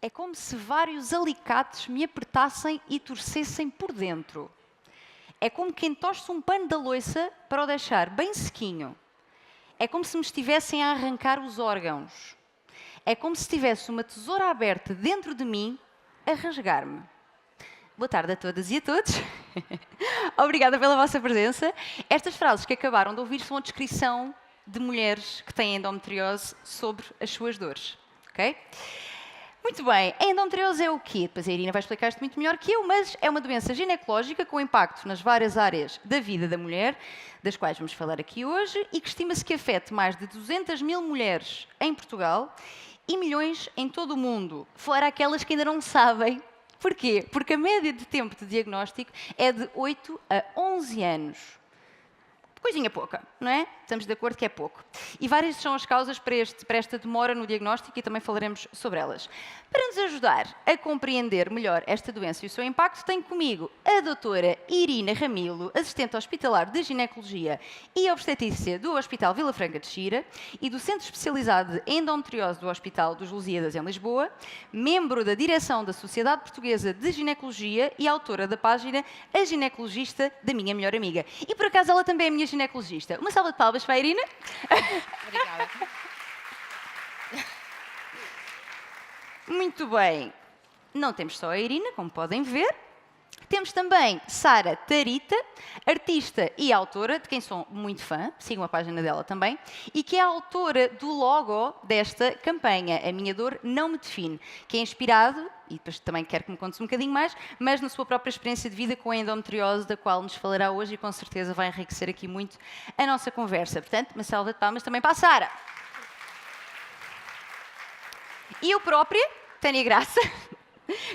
É como se vários alicates me apertassem e torcessem por dentro. É como quem torce um pano da louça para o deixar bem sequinho. É como se me estivessem a arrancar os órgãos. É como se tivesse uma tesoura aberta dentro de mim a rasgar-me. Boa tarde a todas e a todos. Obrigada pela vossa presença. Estas frases que acabaram de ouvir são a descrição de mulheres que têm endometriose sobre as suas dores. Ok? Muito bem, a endometriose é o quê? Depois a Irina vai explicar isto muito melhor que eu, mas é uma doença ginecológica com impacto nas várias áreas da vida da mulher, das quais vamos falar aqui hoje, e que estima-se que afete mais de 200 mil mulheres em Portugal e milhões em todo o mundo, fora aquelas que ainda não sabem. Porquê? Porque a média de tempo de diagnóstico é de 8 a 11 anos. Coisinha pouca, não é? Estamos de acordo que é pouco. E várias são as causas para esta demora no diagnóstico e também falaremos sobre elas. Para nos ajudar a compreender melhor esta doença e o seu impacto, tenho comigo a doutora Irina Ramilo, assistente hospitalar de Ginecologia e Obstetrícia do Hospital Vila Franca de Xira e do Centro Especializado de Endometriose do Hospital dos Lusíadas, em Lisboa, membro da direção da Sociedade Portuguesa de Ginecologia e autora da página A Ginecologista da Minha Melhor Amiga. E por acaso ela também é minha ginecologista. Uma salva de palmas para a Irina. Obrigada. Muito bem. Não temos só a Irina, como podem ver. Temos também Sara Tarita, artista e autora, de quem sou muito fã, sigam a página dela também, e que é a autora do logo desta campanha, A Minha Dor Não Me Define, que é inspirado, e depois também quero que me contes um bocadinho mais, mas na sua própria experiência de vida com a endometriose, da qual nos falará hoje e com certeza vai enriquecer aqui muito a nossa conversa. Portanto, uma salva de palmas também para a Sara. E eu própria, Tânia Graça,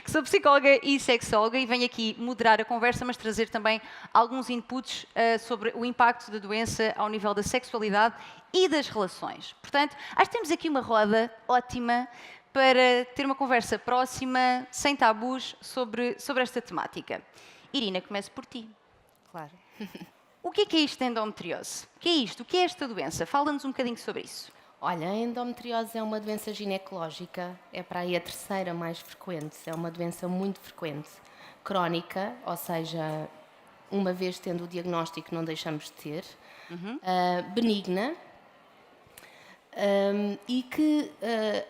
que sou psicóloga e sexóloga e venho aqui moderar a conversa, mas trazer também alguns inputs sobre o impacto da doença ao nível da sexualidade e das relações. Portanto, acho que temos aqui uma roda ótima para ter uma conversa próxima, sem tabus, sobre esta temática. Irina, começo por ti. Claro. O que é isto da endometriose? O que é isto? O que é esta doença? Fala-nos um bocadinho sobre isso. Olha, a endometriose é uma doença ginecológica, é para aí a terceira mais frequente, é uma doença muito frequente, crónica, ou seja, uma vez tendo o diagnóstico não deixamos de ter, benigna, e que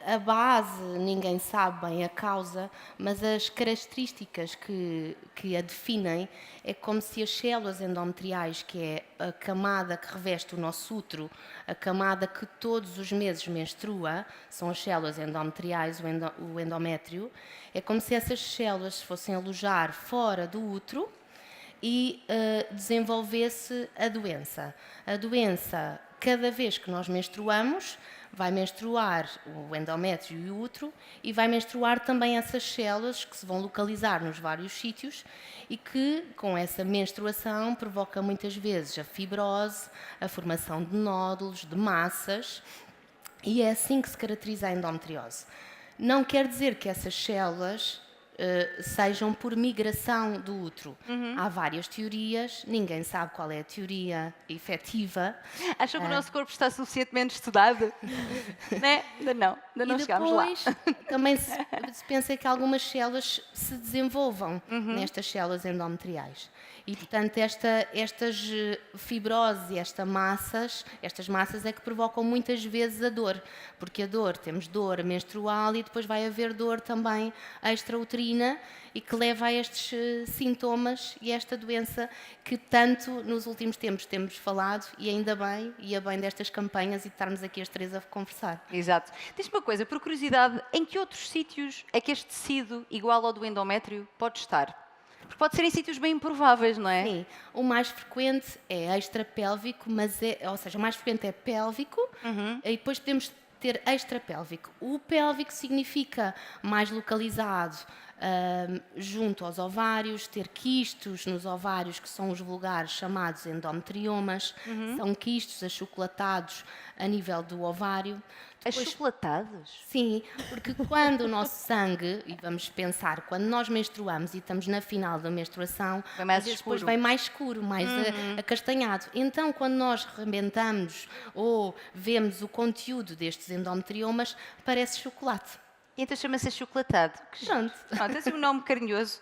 a base, ninguém sabe bem a causa, mas as características que a definem é como se as células endometriais, que é a camada que reveste o nosso útero, a camada que todos os meses menstrua, são as células endometriais, o endométrio, é como se essas células se fossem alojar fora do útero e desenvolvesse a doença. A doença, cada vez que nós menstruamos, vai menstruar o endométrio e o útero e vai menstruar também essas células que se vão localizar nos vários sítios e que, com essa menstruação, provoca muitas vezes a fibrose, a formação de nódulos, de massas, e é assim que se caracteriza a endometriose. Não quer dizer que essas células sejam por migração do útero. Há várias teorias, ninguém sabe qual é a teoria efetiva. Acham que o nosso corpo está suficientemente estudado? Né? Ainda não chegámos lá. Também se pensa que algumas células se desenvolvam nestas células endometriais. E, portanto, estas fibroses e estas massas é que provocam muitas vezes a dor. Porque a dor, temos dor menstrual e depois vai haver dor também extrauterina e que leva a estes sintomas e esta doença que tanto nos últimos tempos temos falado e ainda bem, ia bem destas campanhas e de estarmos aqui as três a conversar. Exato. Diz-me uma coisa, por curiosidade, em que outros sítios é que este tecido, igual ao do endométrio, pode estar? Porque pode ser em sítios bem improváveis, não é? Sim, o mais frequente é extrapélvico, ou seja, o mais frequente é pélvico e depois podemos ter extrapélvico. O pélvico significa mais localizado junto aos ovários, ter quistos nos ovários, que são os vulgares chamados endometriomas, são quistos achocolatados a nível do ovário. Depois, achocolatados? sim, porque quando o nosso sangue, e vamos pensar, quando nós menstruamos e estamos na final da menstruação, mais às vezes escuro. depois vem mais escuro, mais acastanhado. Então, quando nós rebentamos ou vemos o conteúdo destes endometriomas, parece chocolate. E então chama-se achocolatado. Que Pronto. Pronto, é assim um nome carinhoso.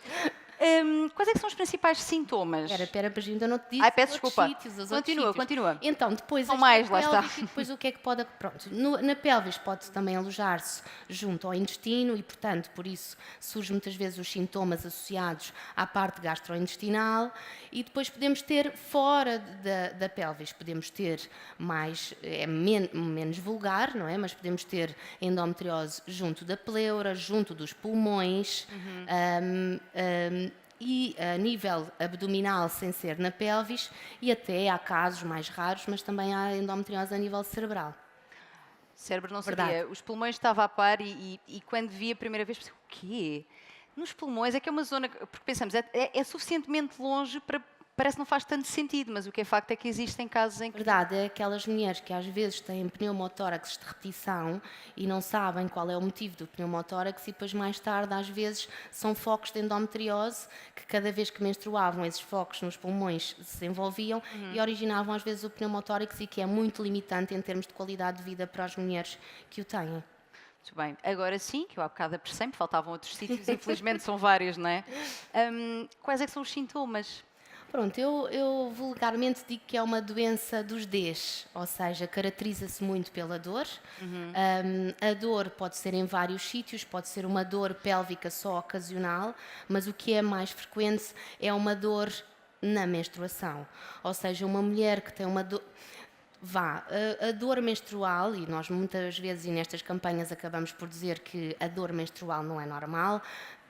Quais é que são os principais sintomas? Espera, mas ainda não te disse Ai, peço os outros desculpa. sítios, os outros Continua, sítios. continua. Então, depois São esta mais, lá está. pélvica e depois o que é que pode... Pronto, na pelvis pode também alojar-se junto ao intestino e, portanto, por isso surgem muitas vezes os sintomas associados à parte gastrointestinal e depois podemos ter fora da pelvis, podemos ter mais, menos vulgar, não é? Mas podemos ter endometriose junto da pleura, junto dos pulmões, e a nível abdominal sem ser na pelvis e até há casos mais raros, mas também há endometriose a nível cerebral. Cérebro não Verdade. sabia. Os pulmões estava a par e quando vi a primeira vez pensei, o quê? Nos pulmões é que é uma zona, porque pensamos, é suficientemente longe para, parece que não faz tanto sentido, mas o que é facto é que existem casos em que... Verdade, é aquelas mulheres que às vezes têm pneumotórax de repetição e não sabem qual é o motivo do pneumotórax e depois mais tarde às vezes são focos de endometriose que cada vez que menstruavam esses focos nos pulmões se desenvolviam e originavam às vezes o pneumotórax e que é muito limitante em termos de qualidade de vida para as mulheres que o têm. Muito bem, agora sim, que eu há bocado apressei-me, faltavam outros sítios, infelizmente são vários, não é? Quais é que são os sintomas? Pronto, eu vulgarmente digo que é uma doença dos Ds, ou seja, caracteriza-se muito pela dor. A dor pode ser em vários sítios, pode ser uma dor pélvica só ocasional, mas o que é mais frequente é uma dor na menstruação. Ou seja, uma mulher que tem uma dor. A dor menstrual, e nós muitas vezes e nestas campanhas acabamos por dizer que a dor menstrual não é normal,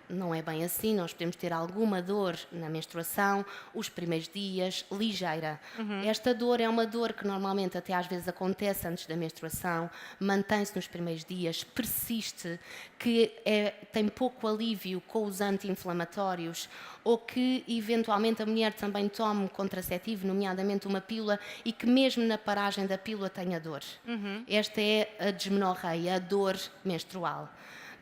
não é bem assim, nós podemos ter alguma dor na menstruação, os primeiros dias, ligeira. Esta dor é uma dor que normalmente até às vezes acontece antes da menstruação, mantém-se nos primeiros dias, persiste, que tem pouco alívio com os anti-inflamatórios ou que eventualmente a mulher também tome contraceptivo, nomeadamente uma pílula, e que mesmo na paragem da pílula tenha dor. Esta é a dismenorreia, a dor menstrual.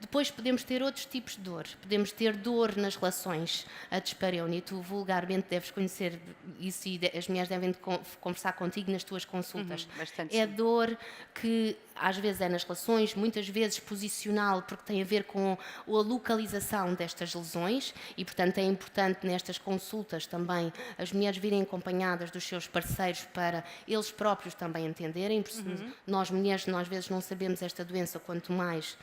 Depois podemos ter outros tipos de dor. Podemos ter dor nas relações, a dispareunia. Tu vulgarmente deves conhecer isso e as mulheres devem conversar contigo nas tuas consultas. Bastante, É sim. dor que às vezes é nas relações, muitas vezes posicional, porque tem a ver com a localização destas lesões e, portanto, é importante nestas consultas também as mulheres virem acompanhadas dos seus parceiros para eles próprios também entenderem, porque nós mulheres, nós às vezes não sabemos esta doença, quanto mais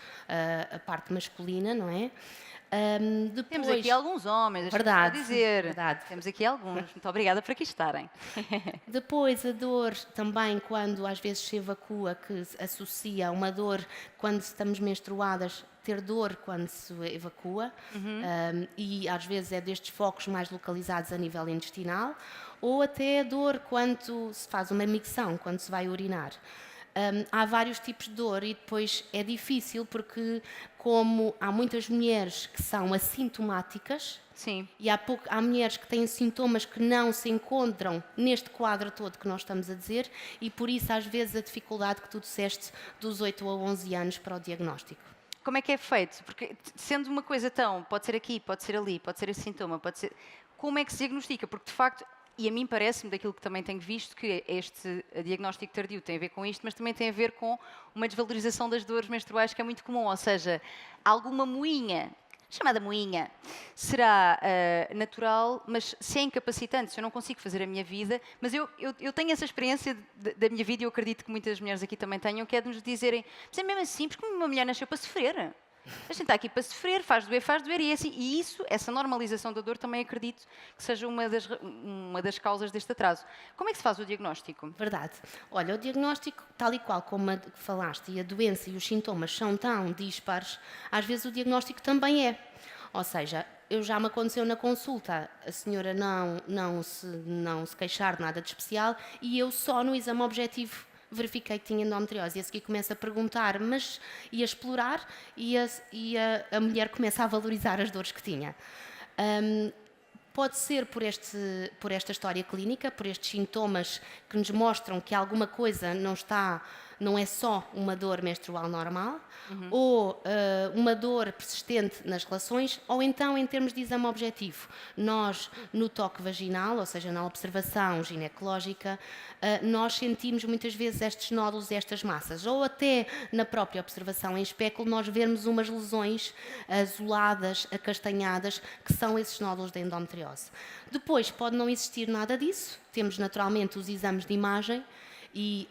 a parte masculina, não é? Depois... Temos aqui alguns homens, deixa-me só Verdade, dizer. verdade. Temos aqui alguns. Muito obrigada por aqui estarem. Depois a dor também quando às vezes se evacua, que se associa a uma dor quando estamos menstruadas, ter dor quando se evacua, e às vezes é destes focos mais localizados a nível intestinal, ou até a dor quando se faz uma micção, quando se vai urinar. Há vários tipos de dor e depois é difícil porque como há muitas mulheres que são assintomáticas, Sim. e há mulheres que têm sintomas que não se encontram neste quadro todo que nós estamos a dizer e por isso às vezes a dificuldade que tu disseste dos 8 a 11 anos para o diagnóstico. Como é que é feito? Porque sendo uma coisa tão, pode ser aqui, pode ser ali, pode ser esse sintoma, pode ser... Como é que se diagnostica? Porque de facto, e a mim parece-me, daquilo que também tenho visto, que este diagnóstico tardio tem a ver com isto, mas também tem a ver com uma desvalorização das dores menstruais que é muito comum, ou seja, alguma moinha, chamada moinha, será natural, mas se é incapacitante, se eu não consigo fazer a minha vida, mas eu tenho essa experiência da minha vida e eu acredito que muitas mulheres aqui também tenham, que é de nos dizerem, mas é mesmo assim, porque uma mulher nasceu para sofrer. A gente está aqui para sofrer, faz doer, e, assim, e isso, essa normalização da dor, também acredito que seja uma das causas deste atraso. Como é que se faz o diagnóstico? Verdade. Olha, o diagnóstico, tal e qual como falaste, e a doença e os sintomas são tão dispares, às vezes o diagnóstico também é. Ou seja, já me aconteceu na consulta, a senhora não se queixar de nada de especial e eu só no exame objetivo verifiquei que tinha endometriose e a seguir começa a perguntar, mas ia explorar e a mulher começa a valorizar as dores que tinha. Pode ser por esta história clínica, por estes sintomas que nos mostram que alguma coisa não está não é só uma dor menstrual normal, ou uma dor persistente nas relações, ou então em termos de exame objetivo. Nós, no toque vaginal, ou seja, na observação ginecológica, nós sentimos muitas vezes estes nódulos e estas massas, ou até na própria observação em espéculo nós vemos umas lesões azuladas, acastanhadas, que são esses nódulos da endometriose. Depois pode não existir nada disso, temos naturalmente os exames de imagem e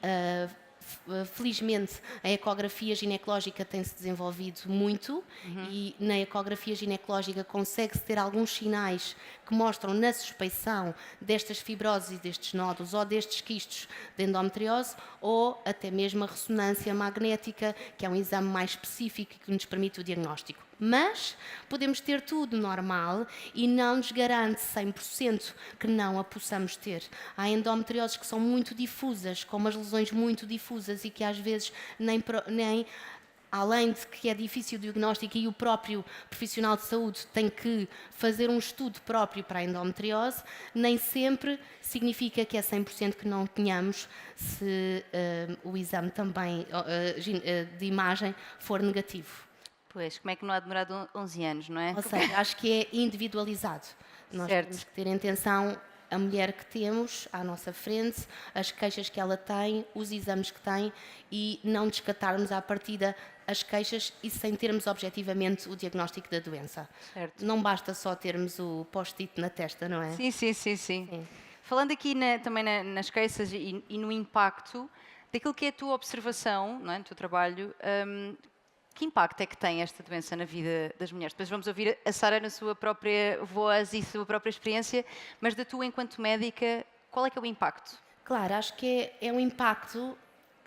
felizmente a ecografia ginecológica tem-se desenvolvido muito e na ecografia ginecológica consegue-se ter alguns sinais que mostram na suspeição destas fibroses e destes nódulos ou destes quistos de endometriose ou até mesmo a ressonância magnética, que é um exame mais específico que nos permite o diagnóstico. Mas podemos ter tudo normal e não nos garante 100% que não a possamos ter. Há endometrioses que são muito difusas, com umas lesões muito difusas e que às vezes nem além de que é difícil o diagnóstico e o próprio profissional de saúde tem que fazer um estudo próprio para a endometriose, nem sempre significa que é 100% que não tenhamos se o exame também de imagem for negativo. Pois, como é que não há demorado 11 anos, não é? Ou seja, acho que é individualizado. Nós temos que ter em atenção a mulher que temos à nossa frente, as queixas que ela tem, os exames que tem e não descartarmos à partida as queixas e sem termos objetivamente o diagnóstico da doença. Certo. Não basta só termos o post-it na testa, não é? Sim. Falando aqui também nas queixas e no impacto daquilo que é a tua observação, não é, no teu trabalho, que impacto é que tem esta doença na vida das mulheres? Depois vamos ouvir a Sara na sua própria voz e sua própria experiência, mas da tua enquanto médica, qual é que é o impacto? Claro, acho que é um impacto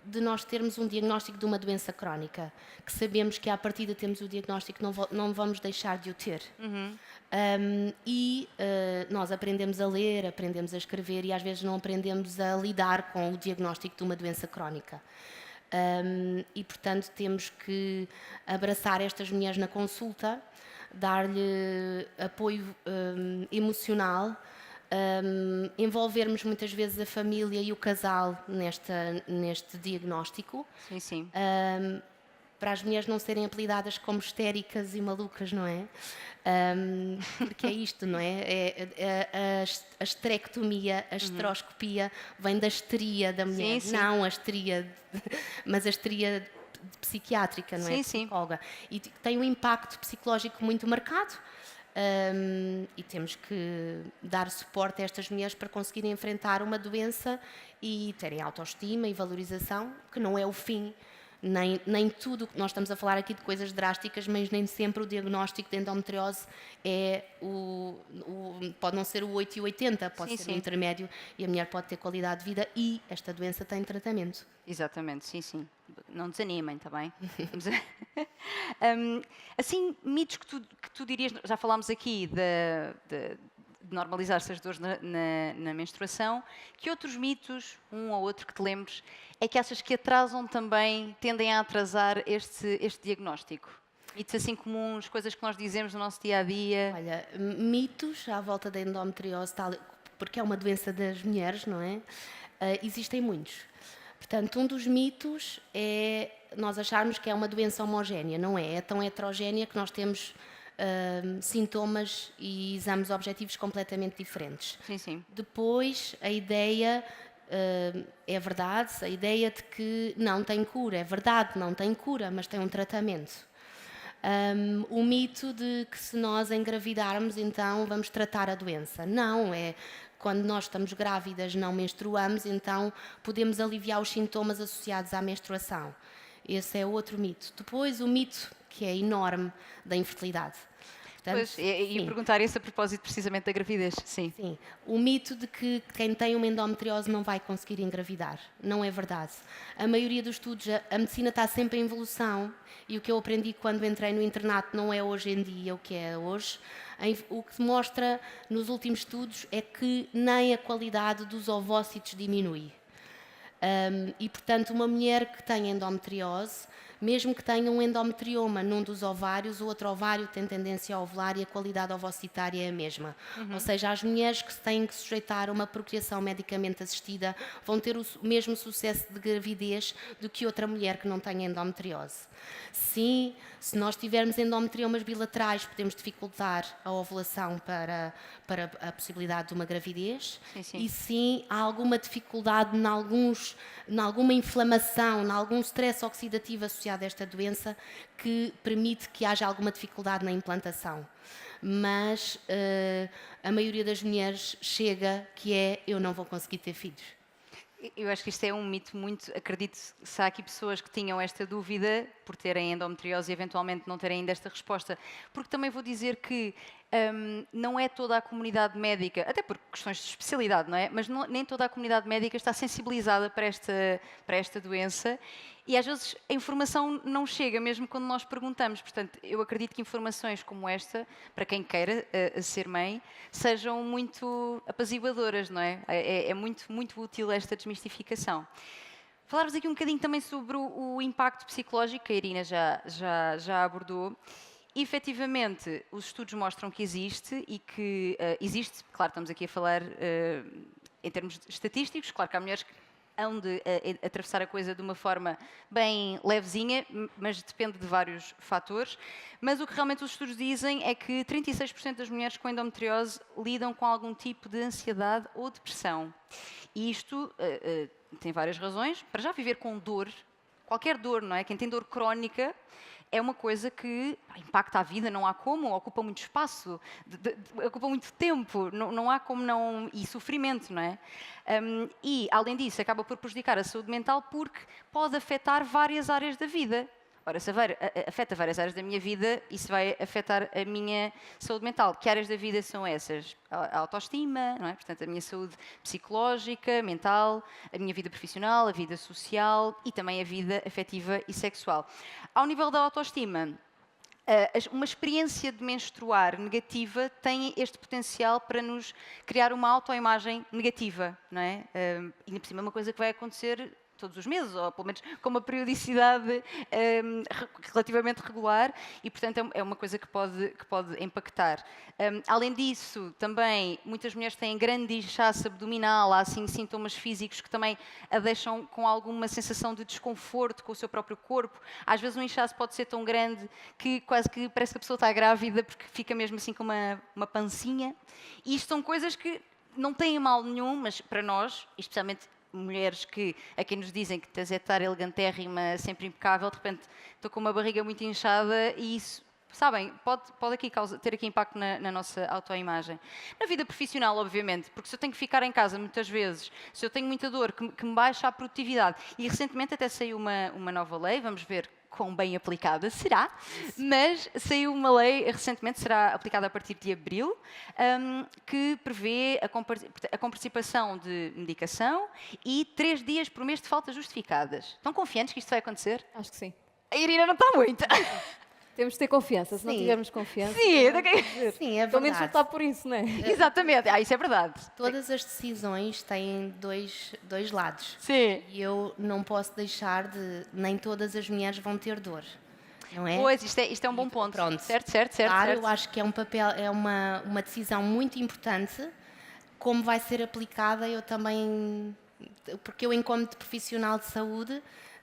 de nós termos um diagnóstico de uma doença crónica, que sabemos que à partida temos o diagnóstico, não vamos deixar de o ter. Nós aprendemos a ler, aprendemos a escrever e às vezes não aprendemos a lidar com o diagnóstico de uma doença crónica. E, portanto, temos que abraçar estas mulheres na consulta, dar-lhe apoio emocional, envolvermos muitas vezes a família e o casal neste diagnóstico. Sim. Para as mulheres não serem apelidadas como histéricas e malucas, não é? Porque é isto, não é? A esterectomia, a esteroscopia vem da histeria da mulher, Sim. não a histeria, mas a histeria psiquiátrica, não é? Sim. Psicóloga. E tem um impacto psicológico muito marcado. E temos que dar suporte a estas mulheres para conseguirem enfrentar uma doença e terem autoestima e valorização, que não é o fim. Nem tudo, nós estamos a falar aqui de coisas drásticas, mas nem sempre o diagnóstico de endometriose é pode não ser o 8 e 80, pode ser o intermédio e a mulher pode ter qualidade de vida e esta doença tem tratamento. Exatamente, sim. Não desanimem, está bem? Assim, mitos que tu dirias, já falámos aqui de normalizar-se as dores na menstruação, que outros mitos, um ou outro que te lembres, é que achas que atrasam também, tendem a atrasar este diagnóstico? Mitos assim comuns, coisas que nós dizemos no nosso dia-a-dia? Olha, mitos à volta da endometriose, porque é uma doença das mulheres, não é? Existem muitos. Portanto, um dos mitos é nós acharmos que é uma doença homogénea. Não é? É tão heterogénea que nós temos sintomas e exames objetivos completamente diferentes. Sim. Depois, a ideia é verdade, a ideia de que não tem cura. É verdade, não tem cura, mas tem um tratamento. O mito de que se nós engravidarmos, então vamos tratar a doença. Não, é quando nós estamos grávidas, não menstruamos, então podemos aliviar os sintomas associados à menstruação. Esse é outro mito. Depois, o mito, que é enorme, da infertilidade. Portanto, pois, e perguntar isso a propósito precisamente da gravidez, sim. O mito de que quem tem uma endometriose não vai conseguir engravidar. Não é verdade. A maioria dos estudos, a medicina está sempre em evolução e o que eu aprendi quando entrei no internato não é hoje em dia o que é hoje. O que se mostra nos últimos estudos é que nem a qualidade dos ovócitos diminui. E, portanto, uma mulher que tem endometriose mesmo que tenham um endometrioma num dos ovários, o outro ovário tem tendência a ovular e a qualidade ovocitária é a mesma. Ou seja, as mulheres que se têm que sujeitar a uma procriação medicamente assistida vão ter o mesmo sucesso de gravidez do que outra mulher que não tenha endometriose. Sim, se nós tivermos endometriomas bilaterais, podemos dificultar a ovulação para a possibilidade de uma gravidez. Sim, sim. E sim, há alguma dificuldade em alguma inflamação, em algum stress oxidativo associado a esta doença que permite que haja alguma dificuldade na implantação. Mas a maioria das mulheres chega que é: eu não vou conseguir ter filhos. Eu acho que isto é um mito muito. Acredito que se há aqui pessoas que tinham esta dúvida por terem endometriose e eventualmente não terem ainda esta resposta, porque também vou dizer que não é toda a comunidade médica, até por questões de especialidade, não é? Mas nem toda a comunidade médica está sensibilizada para esta doença e às vezes a informação não chega, mesmo quando nós perguntamos. Portanto, eu acredito que informações como esta, para quem queira ser mãe, sejam muito apaziguadoras, não é? É muito, muito útil esta desmistificação. Falar-vos aqui um bocadinho também sobre o impacto psicológico, que a Irina já abordou. E, efetivamente, os estudos mostram que existe e que existe, claro, estamos aqui a falar em termos estatísticos, claro que há mulheres que hão de atravessar a coisa de uma forma bem levezinha, mas depende de vários fatores. Mas o que realmente os estudos dizem é que 36% das mulheres com endometriose lidam com algum tipo de ansiedade ou depressão. E isto tem várias razões. Para já, viver com dor, qualquer dor, não é? Quem tem dor crónica é uma coisa que impacta a vida, não há como, ocupa muito espaço, ocupa muito tempo, não há como não... e sofrimento, não é? E, além disso, acaba por prejudicar a saúde mental porque pode afetar várias áreas da vida. Ora, se afeta várias áreas da minha vida, isso vai afetar a minha saúde mental. Que áreas da vida são essas? A autoestima, não é? Portanto, a minha saúde psicológica, mental, a minha vida profissional, a vida social e também a vida afetiva e sexual. Ao nível da autoestima, uma experiência de menstruar negativa tem este potencial para nos criar uma autoimagem negativa, não é? E, ainda por cima, é uma coisa que vai acontecer todos os meses, ou pelo menos com uma periodicidade relativamente regular, e portanto é uma coisa que pode impactar. Além disso, também muitas mulheres têm grande inchaço abdominal, há assim sintomas físicos que também a deixam com alguma sensação de desconforto com o seu próprio corpo. Às vezes um inchaço pode ser tão grande que quase que parece que a pessoa está grávida, porque fica mesmo assim com uma pancinha. E isto são coisas que não têm mal nenhum, mas para nós, especialmente mulheres a quem nos dizem que tens de estar elegantérrima, sempre impecável, de repente estou com uma barriga muito inchada e isso, sabem, pode aqui ter aqui impacto na nossa autoimagem. Na vida profissional, obviamente, porque se eu tenho que ficar em casa muitas vezes, se eu tenho muita dor que me baixa a produtividade, e recentemente até saiu uma nova lei, vamos ver quão bem aplicada será, mas saiu uma lei recentemente, será aplicada a partir de abril, que prevê a comparticipação de medicação e 3 dias por mês de faltas justificadas. Estão confiantes que isto vai acontecer? Acho que sim. A Irina não está muito. Temos de ter confiança. Se não Sim. tivermos confiança, Sim, Sim, é pelo menos verdade. lutar por isso, não é? exatamente. Isso é verdade. Todas as decisões têm dois lados. Sim. E eu não posso deixar de... Nem todas as mulheres vão ter dor, não é? Pois, isto é um bom ponto. Pronto. Certo. Claro, eu acho que é um papel, é uma decisão muito importante. Como vai ser aplicada, eu também... Porque eu, enquanto profissional de saúde,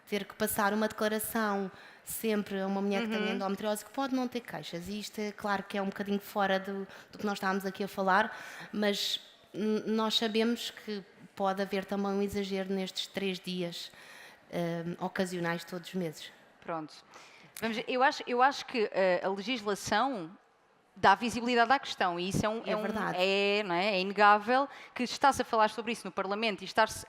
ter que passar uma declaração sempre a uma mulher que tem endometriose, que pode não ter queixas. E isto é claro que é um bocadinho fora do que nós estávamos aqui a falar, mas nós sabemos que pode haver também um exagero nestes 3 dias ocasionais todos os meses. Pronto. Vamos ver. Eu acho que a legislação dá visibilidade à questão e isso verdade. Não é? É inegável que está-se a falar sobre isso no Parlamento e estar-se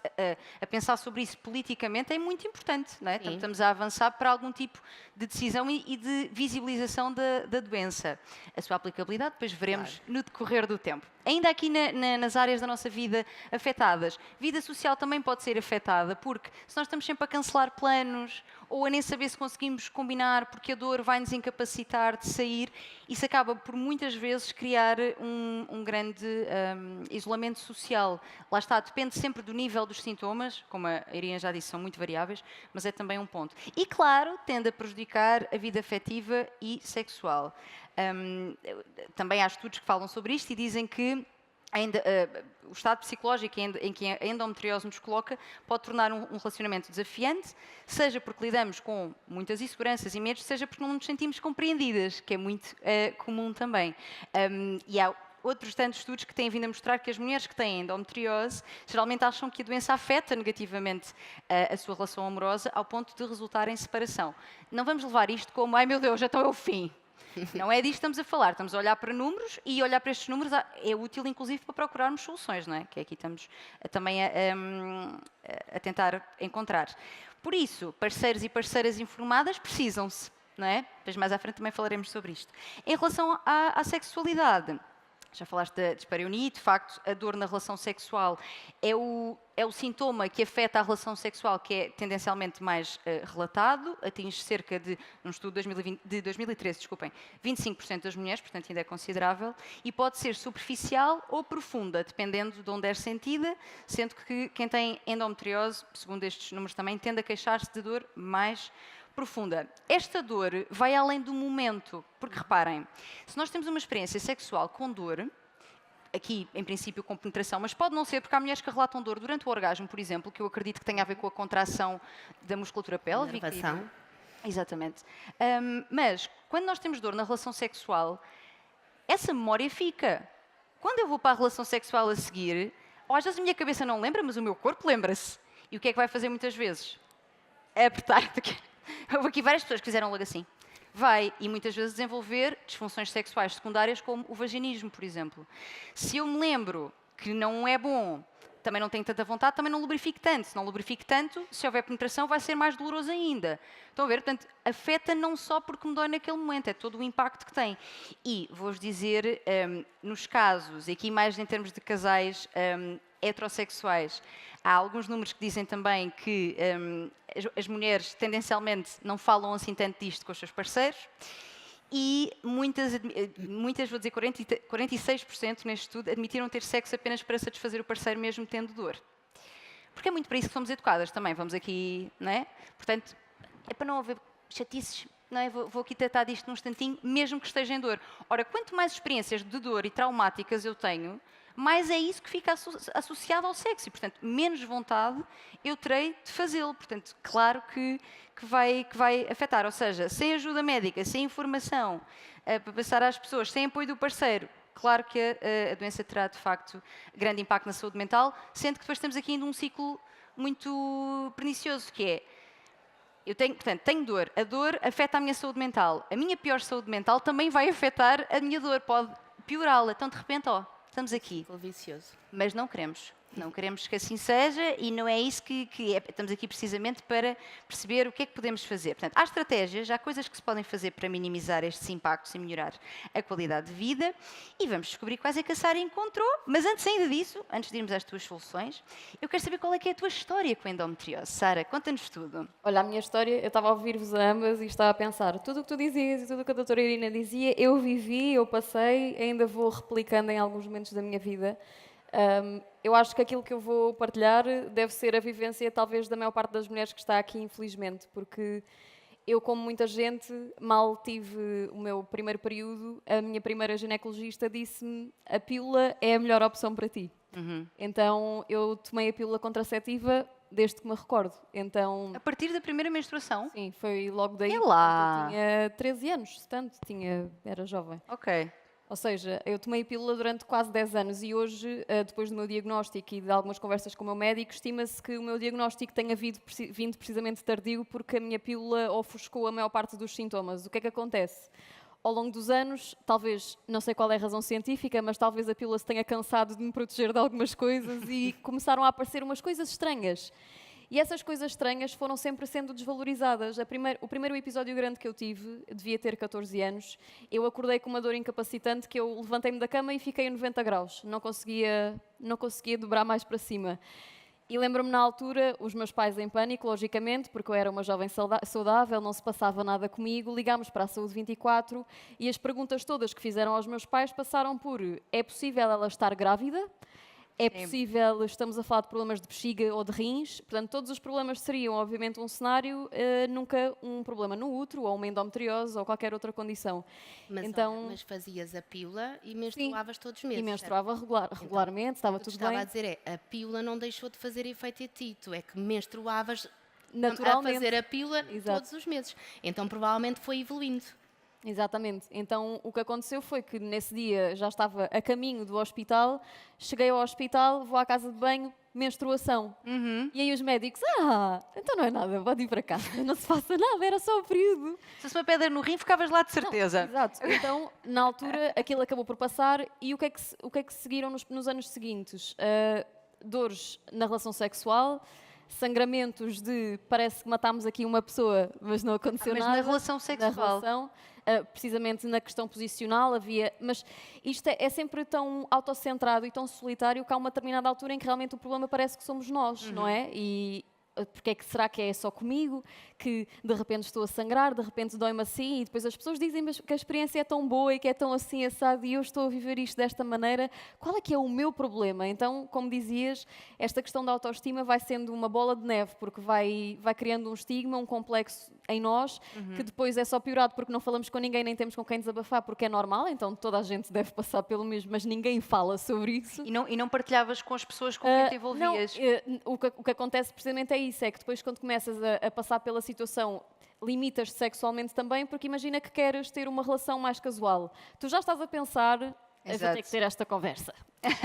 a pensar sobre isso politicamente é muito importante, não é? Sim. Estamos a avançar para algum tipo de decisão e de visibilização da doença. A sua aplicabilidade depois veremos no decorrer do tempo. Ainda aqui nas áreas da nossa vida afetadas, vida social também pode ser afetada, porque se nós estamos sempre a cancelar planos ou a nem saber se conseguimos combinar porque a dor vai nos incapacitar de sair. Isso acaba por muitas vezes criar um grande isolamento social. Lá está, depende sempre do nível dos sintomas, como a Irina já disse, são muito variáveis, mas é também um ponto. E claro, tende a prejudicar a vida afetiva e sexual. Também há estudos que falam sobre isto e dizem que o estado psicológico em que a endometriose nos coloca pode tornar um relacionamento desafiante, seja porque lidamos com muitas inseguranças e medos, seja porque não nos sentimos compreendidas, que é muito comum também. E há outros tantos estudos que têm vindo a mostrar que as mulheres que têm endometriose geralmente acham que a doença afeta negativamente a sua relação amorosa ao ponto de resultar em separação. Não vamos levar isto como, ai meu Deus, já então é o fim. Não é disto que estamos a falar, estamos a olhar para números e olhar para estes números é útil inclusive para procurarmos soluções, não é? Que aqui estamos também a tentar encontrar. Por isso, parceiros e parceiras informadas precisam-se, não é? Depois mais à frente também falaremos sobre isto. Em relação à sexualidade, já falaste da dispareunia, de facto, a dor na relação sexual é o sintoma que afeta a relação sexual que é tendencialmente mais relatado, atinge cerca de, num estudo de 2013, 25% das mulheres, portanto ainda é considerável, e pode ser superficial ou profunda, dependendo de onde é sentida, sendo que quem tem endometriose, segundo estes números também, tende a queixar-se de dor mais profunda. Esta dor vai além do momento, porque reparem, se nós temos uma experiência sexual com dor, aqui em princípio com penetração, mas pode não ser, porque há mulheres que relatam dor durante o orgasmo, por exemplo, que eu acredito que tenha a ver com a contração da musculatura pélvica. Inervação. Exatamente. Mas quando nós temos dor na relação sexual, essa memória fica. Quando eu vou para a relação sexual a seguir, ou às vezes a minha cabeça não lembra, mas o meu corpo lembra-se. E o que é que vai fazer muitas vezes? É apertar. Houve aqui várias pessoas que fizeram logo assim. Vai, e muitas vezes, desenvolver disfunções sexuais secundárias, como o vaginismo, por exemplo. Se eu me lembro que não é bom, também não tenho tanta vontade, também não lubrifico tanto. Se não lubrifico tanto, se houver penetração, vai ser mais doloroso ainda. Estão a ver? Portanto, afeta não só porque me dói naquele momento, é todo o impacto que tem. E vou-vos dizer, nos casos, e aqui mais em termos de casais heterossexuais, há alguns números que dizem também que as mulheres tendencialmente não falam assim tanto disto com os seus parceiros e muitas, vou dizer 46% neste estudo, admitiram ter sexo apenas para satisfazer o parceiro mesmo tendo dor. Porque é muito para isso que somos educadas também, vamos aqui, não é? Portanto, é para não haver chatices, não é? Vou aqui tratar disto num instantinho, mesmo que esteja em dor. Ora, quanto mais experiências de dor e traumáticas eu tenho, mais é isso que fica associado ao sexo e, portanto, menos vontade eu terei de fazê-lo. Portanto, claro que vai afetar. Ou seja, sem ajuda médica, sem informação para passar às pessoas, sem apoio do parceiro, claro que a doença terá, de facto, grande impacto na saúde mental, sendo que depois temos aqui ainda um ciclo muito pernicioso, que é portanto, tenho dor. A dor afeta a minha saúde mental. A minha pior saúde mental também vai afetar a minha dor, pode piorá-la. Então, de repente, estamos aqui. Ciclo vicioso. Mas não queremos. Não queremos que assim seja e não é isso que é. Estamos aqui precisamente para perceber o que é que podemos fazer. Portanto, há estratégias, há coisas que se podem fazer para minimizar estes impactos e melhorar a qualidade de vida e vamos descobrir quais é que a Sara encontrou. Mas antes ainda disso, antes de irmos às tuas soluções, eu quero saber qual é que é a tua história com a endometriose. Sara, conta-nos tudo. Olha, a minha história, eu estava a ouvir-vos a ambas e estava a pensar, tudo o que tu dizias e tudo o que a doutora Irina dizia, eu vivi, eu passei, ainda vou replicando em alguns momentos da minha vida. Eu acho que aquilo que eu vou partilhar deve ser a vivência, talvez, da maior parte das mulheres que está aqui, infelizmente, porque eu, como muita gente, mal tive o meu primeiro período, a minha primeira ginecologista disse-me a pílula é a melhor opção para ti. Então, eu tomei a pílula contraceptiva desde que me recordo. Então, A partir da primeira menstruação? sim, foi logo daí. É lá. Eu tinha 13 anos, tanto, era jovem. Ok. Ou seja, eu tomei a pílula durante quase 10 anos e hoje, depois do meu diagnóstico e de algumas conversas com o meu médico, estima-se que o meu diagnóstico tenha vindo precisamente tardio porque a minha pílula ofuscou a maior parte dos sintomas. O que é que acontece? Ao longo dos anos, talvez, não sei qual é a razão científica, mas talvez a pílula se tenha cansado de me proteger de algumas coisas e começaram a aparecer umas coisas estranhas. E essas coisas estranhas foram sempre sendo desvalorizadas. O primeiro episódio grande que eu tive, devia ter 14 anos, eu acordei com uma dor incapacitante que eu levantei-me da cama e fiquei a 90 graus. Não conseguia dobrar mais para cima. E lembro-me na altura, os meus pais em pânico, logicamente, porque eu era uma jovem saudável, não se passava nada comigo, ligámos para a Saúde 24 e as perguntas todas que fizeram aos meus pais passaram por: é possível ela estar grávida? É possível, estamos a falar de problemas de bexiga ou de rins, portanto, todos os problemas seriam, obviamente, um cenário, nunca um problema no útero, ou uma endometriose, ou qualquer outra condição. Mas, Então, olha, mas fazias a pílula e menstruavas todos os meses. e menstruava regularmente, estava O que tudo estava bem. a dizer é, a pílula não deixou de fazer efeito em ti, tu é que menstruavas Naturalmente. a fazer a pílula Exato. todos os meses. Então provavelmente foi evoluindo. Exatamente. Então, o que aconteceu foi que nesse dia já estava a caminho do hospital, cheguei ao hospital, vou à casa de banho, menstruação. E aí os médicos, então não é nada, pode ir para casa, não se passa nada, era só o período. Se fosse uma pedra no rim, ficavas lá de certeza. Exato. Então, na altura, aquilo acabou por passar e o que é que seguiram nos anos seguintes? Dores na relação sexual, sangramentos de parece que matámos aqui uma pessoa, mas não aconteceu Mas nada. na relação sexual. Na relação, precisamente na questão posicional havia... Mas isto é sempre tão autocentrado e tão solitário que há uma determinada altura em que realmente o problema parece que somos nós, não é? E porque é que será que é só comigo? Que de repente estou a sangrar, de repente dói-me assim e depois as pessoas dizem que a experiência é tão boa e que é tão assim assado e eu estou a viver isto desta maneira. Qual é que é o meu problema? Então, como dizias, esta questão da autoestima vai sendo uma bola de neve porque vai criando um estigma, um complexo em nós que depois é só piorado porque não falamos com ninguém nem temos com quem desabafar porque é normal, então toda a gente deve passar pelo mesmo, mas ninguém fala sobre isso. E não partilhavas com as pessoas com quem te envolvias? Não, o que acontece precisamente é isso, é que depois quando começas a passar pela situação limitas-te sexualmente também, porque imagina que queres ter uma relação mais casual. Tu já estás a pensar, eu vou Exato. ter que ter esta conversa,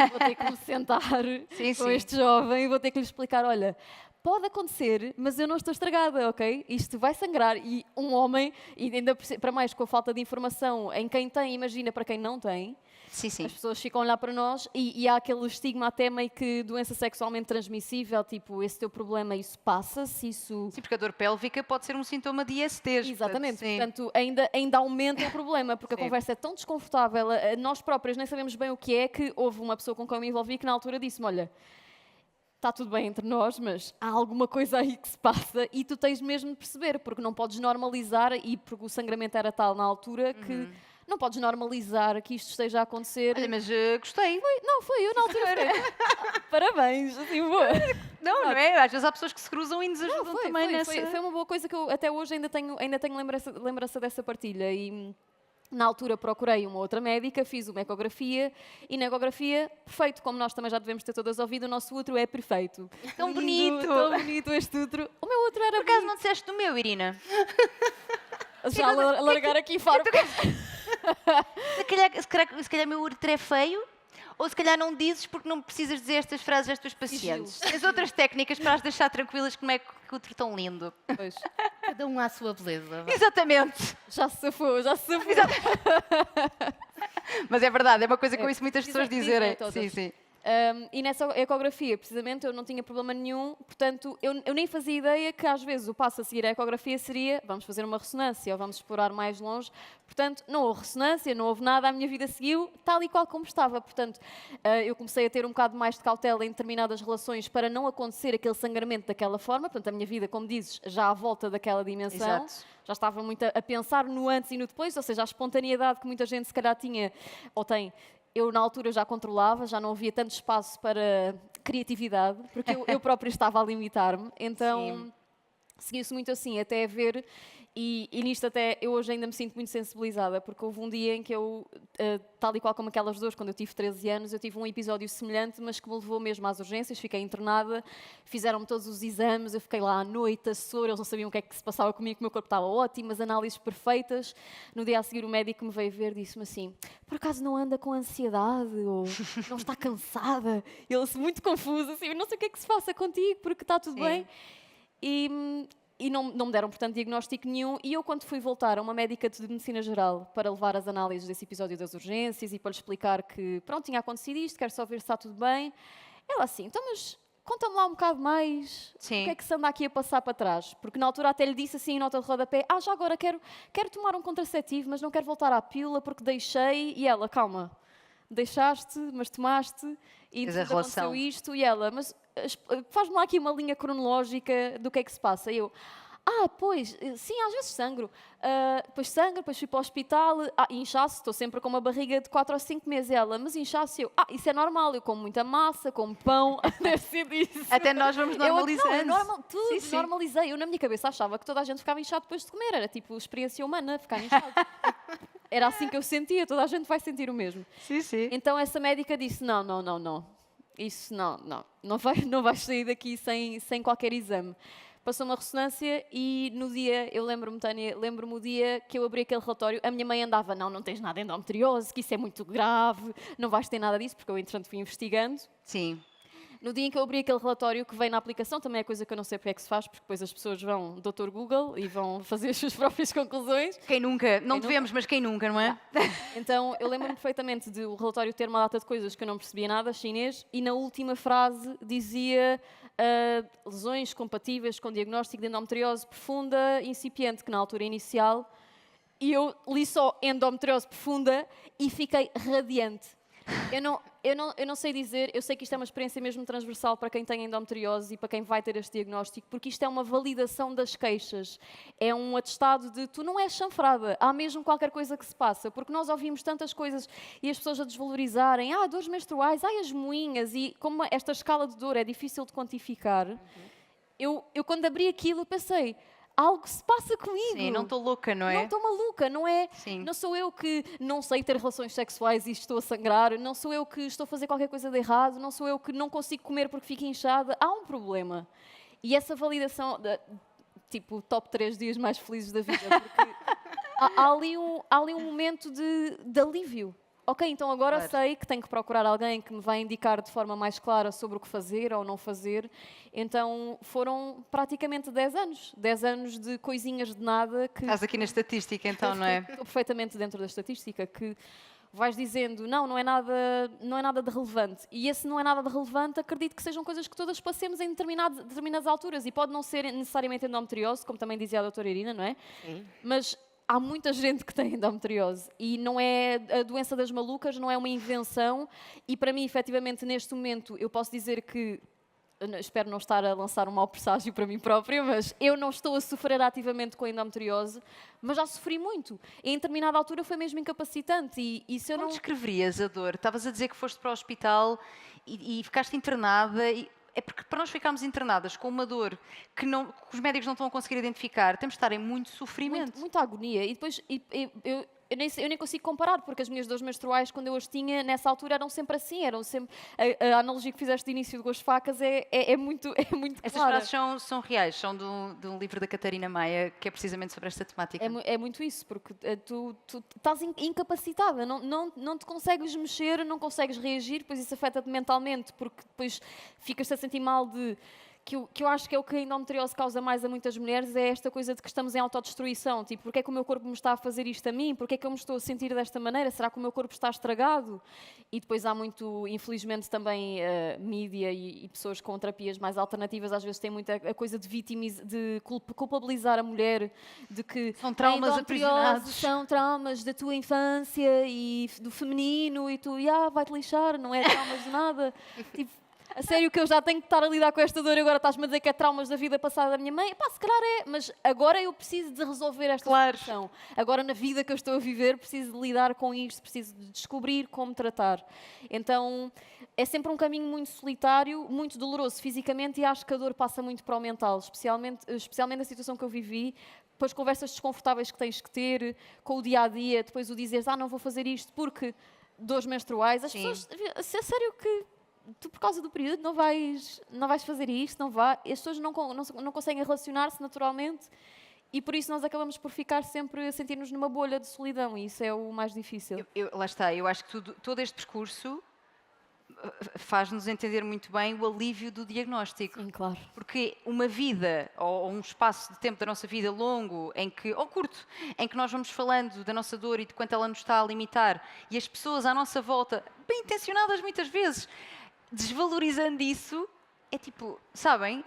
vou ter que me sentar com sim. este jovem e vou ter que lhe explicar, olha, pode acontecer, mas eu não estou estragada, ok? Isto vai sangrar e um homem, e ainda para mais com a falta de informação em quem tem, imagina para quem não tem, Sim. as pessoas ficam a olhar para nós e há aquele estigma até meio que doença sexualmente transmissível, tipo, esse teu problema, isso passa-se, isso... Sim, porque a dor pélvica pode ser um sintoma de ISTs. Exatamente, Sim. portanto, ainda aumenta o problema, porque a conversa é tão desconfortável, nós próprios nem sabemos bem o que é, que houve uma pessoa com quem eu me envolvi que na altura disse-me, olha, está tudo bem entre nós, mas há alguma coisa aí que se passa e tu tens mesmo de perceber, porque não podes normalizar, e porque o sangramento era tal na altura que não podes normalizar que isto esteja a acontecer. Olha, mas gostei. Foi eu na altura. Parabéns, assim, boa. Não é? Às vezes há pessoas que se cruzam e nos ajudam Foi, também foi, nessa... foi uma boa coisa que eu até hoje ainda tenho lembrança dessa partilha. E na altura procurei uma outra médica, fiz uma ecografia e na ecografia, perfeito, como nós também já devemos ter todas ouvido, o nosso útero é perfeito. Tão Lindo, bonito. Tão bonito este útero. O meu útero era Por acaso não disseste do meu, Irina? já a largar aqui fora. Se calhar meu útero é feio, ou se calhar não dizes porque não precisas dizer estas frases às tuas pacientes. Tens outras técnicas para as deixar tranquilas como é que o útero tão lindo. Pois, Cada um à sua beleza. vá. Exatamente. já se safou. Mas é verdade, é uma coisa que eu ouço muitas pessoas Dizem dizerem. todas. Sim. E nessa ecografia, precisamente, eu não tinha problema nenhum, portanto, eu nem fazia ideia que às vezes o passo a seguir à ecografia seria vamos fazer uma ressonância ou vamos explorar mais longe. Portanto, não houve ressonância, não houve nada, a minha vida seguiu tal e qual como estava. Portanto, eu comecei a ter um bocado mais de cautela em determinadas relações para não acontecer aquele sangramento daquela forma. Portanto, a minha vida, como dizes, já à volta daquela dimensão. Exato. Já estava muito a pensar no antes e no depois, ou seja, a espontaneidade que muita gente se calhar tinha ou tem. Eu, na altura, já controlava, já não havia tanto espaço para criatividade, porque eu própria estava a limitar-me. Então, seguiu-se muito assim, até haver... E nisto até eu hoje ainda me sinto muito sensibilizada, porque houve um dia em que eu, tal e qual como aquelas duas, quando eu tive 13 anos, eu tive um episódio semelhante, mas que me levou mesmo às urgências, fiquei internada, fizeram-me todos os exames, eu fiquei lá à noite, a soro, eles não sabiam o que é que se passava comigo, que o meu corpo estava ótimo, as análises perfeitas. No dia a seguir o médico me veio ver e disse-me assim, por acaso não anda com ansiedade ou não está cansada? Ele assim, muito confuso, assim, eu não sei o que é que se passa contigo, porque está tudo bem. E não me deram, portanto, diagnóstico nenhum. E eu, quando fui voltar a uma médica de medicina geral para levar as análises desse episódio das urgências e para lhe explicar que, pronto, tinha acontecido isto, quero só ver se está tudo bem, ela assim, então, mas conta-me lá um bocado mais o que é que se anda aqui a passar para trás. Porque na altura até lhe disse assim, em nota de rodapé, já agora quero tomar um contraceptivo, mas não quero voltar à pílula porque deixei. E ela, calma, deixaste, mas tomaste, e depois aconteceu isto. E ela, mas faz-me lá aqui uma linha cronológica do que é que se passa. Eu, pois, sim, às vezes sangro. Depois sangro, depois fui para o hospital, inchaço, estou sempre com uma barriga de 4 ou 5 meses. Ela, mas inchaço, eu, isso é normal, eu como muita massa, como pão, deve ser disso. Até nós vamos normalizando. Tudo, Sim. normalizei. Eu, na minha cabeça, achava que toda a gente ficava inchado depois de comer, era tipo experiência humana, ficar inchado. Era assim que eu sentia, toda a gente vai sentir o mesmo. Sim. Então essa médica disse, não. Isso não vais sair daqui sem qualquer exame. Passou uma ressonância e no dia, eu lembro-me, Tânia, o dia que eu abri aquele relatório, a minha mãe andava, não tens nada de endometriose, que isso é muito grave, não vais ter nada disso, porque eu, entretanto, fui investigando. Sim. No dia em que eu abri aquele relatório que vem na aplicação, também é coisa que eu não sei porque é que se faz, porque depois as pessoas vão Dr. Google e vão fazer as suas próprias conclusões. Quem nunca? Não devemos, mas quem nunca, não é? Então, eu lembro-me perfeitamente de o relatório ter uma data de coisas que eu não percebia nada, chinês, e na última frase dizia lesões compatíveis com diagnóstico de endometriose profunda incipiente, que na altura inicial, e eu li só endometriose profunda e fiquei radiante. Eu não sei dizer, eu sei que isto é uma experiência mesmo transversal para quem tem endometriose e para quem vai ter este diagnóstico, porque isto é uma validação das queixas. É um atestado de tu não és chanfrada, há mesmo qualquer coisa que se passa, porque nós ouvimos tantas coisas e as pessoas a desvalorizarem, dores menstruais, as moinhas, e como esta escala de dor é difícil de quantificar, eu quando abri aquilo pensei, algo se passa comigo. Sim, não estou louca, não é? Não estou maluca, não é? Sim. Não sou eu que não sei ter relações sexuais e estou a sangrar, não sou eu que estou a fazer qualquer coisa de errado, não sou eu que não consigo comer porque fico inchada. Há um problema. E essa validação, tipo, top 3 dias mais felizes da vida, porque há ali um momento de alívio. Ok, então agora Claro. sei que tenho que procurar alguém que me vai indicar de forma mais clara sobre o que fazer ou não fazer. Então foram praticamente 10 anos. 10 anos de coisinhas de nada que... Estás aqui na estatística, então, não é? Estou perfeitamente dentro da estatística, que vais dizendo, não é nada de relevante. E esse não é nada de relevante, acredito que sejam coisas que todas passemos em determinadas alturas. E pode não ser necessariamente endometriose, como também dizia a doutora Irina, não é? Sim. Mas há muita gente que tem endometriose e não é a doença das malucas, não é uma invenção. E para mim, efetivamente, neste momento, eu posso dizer que, espero não estar a lançar um mau presságio para mim própria, mas eu não estou a sofrer ativamente com endometriose, mas já sofri muito. E em determinada altura foi mesmo incapacitante. E se eu Como não... descreverias a dor? Estavas a dizer que foste para o hospital e ficaste internada. É porque para nós ficarmos internadas com uma dor que os médicos não estão a conseguir identificar, temos de estar em muito sofrimento. Muita agonia. E depois eu nem consigo comparar, porque as minhas dores menstruais, quando eu as tinha, nessa altura eram sempre assim. A analogia que fizeste de início de Gosto de Facas é muito Estas clara. frases são reais, são de um livro da Catarina Maia, que é precisamente sobre esta temática. É muito isso, porque tu estás incapacitada, não te consegues mexer, não consegues reagir, depois isso afeta-te mentalmente, porque depois ficas-te a sentir mal de... Que eu acho que é o que a endometriose causa mais a muitas mulheres, é esta coisa de que estamos em autodestruição. Tipo, porque é que o meu corpo me está a fazer isto a mim? Porque é que eu me estou a sentir desta maneira? Será que o meu corpo está estragado? E depois há muito, infelizmente, também mídia e pessoas com terapias mais alternativas, às vezes têm muita a coisa de culpabilizar a mulher, de que São traumas a endometriose aprisionados. são traumas da tua infância e do feminino e tu, vai-te lixar, não é traumas de nada. Tipo, a sério que eu já tenho que estar a lidar com esta dor e agora estás-me a dizer que é traumas da vida passada da minha mãe? Se calhar é, mas agora eu preciso de resolver esta situação. Agora na vida que eu estou a viver preciso de lidar com isto, preciso de descobrir como tratar. Então é sempre um caminho muito solitário, muito doloroso fisicamente e acho que a dor passa muito para o mental, especialmente a situação que eu vivi, depois conversas desconfortáveis que tens que ter com o dia-a-dia, depois o dizeres, não vou fazer isto porque dores menstruais. As pessoas, a sério que... Tu, por causa do período, não vais fazer isto, não vai. As pessoas não conseguem relacionar-se naturalmente e por isso nós acabamos por ficar sempre a sentir-nos numa bolha de solidão e isso é o mais difícil. Lá está, eu acho que todo este percurso faz-nos entender muito bem o alívio do diagnóstico. Sim, claro. Porque uma vida, ou um espaço de tempo da nossa vida longo, ou curto, em que nós vamos falando da nossa dor e de quanto ela nos está a limitar, e as pessoas à nossa volta, bem intencionadas muitas vezes, desvalorizando isso, é tipo, sabem?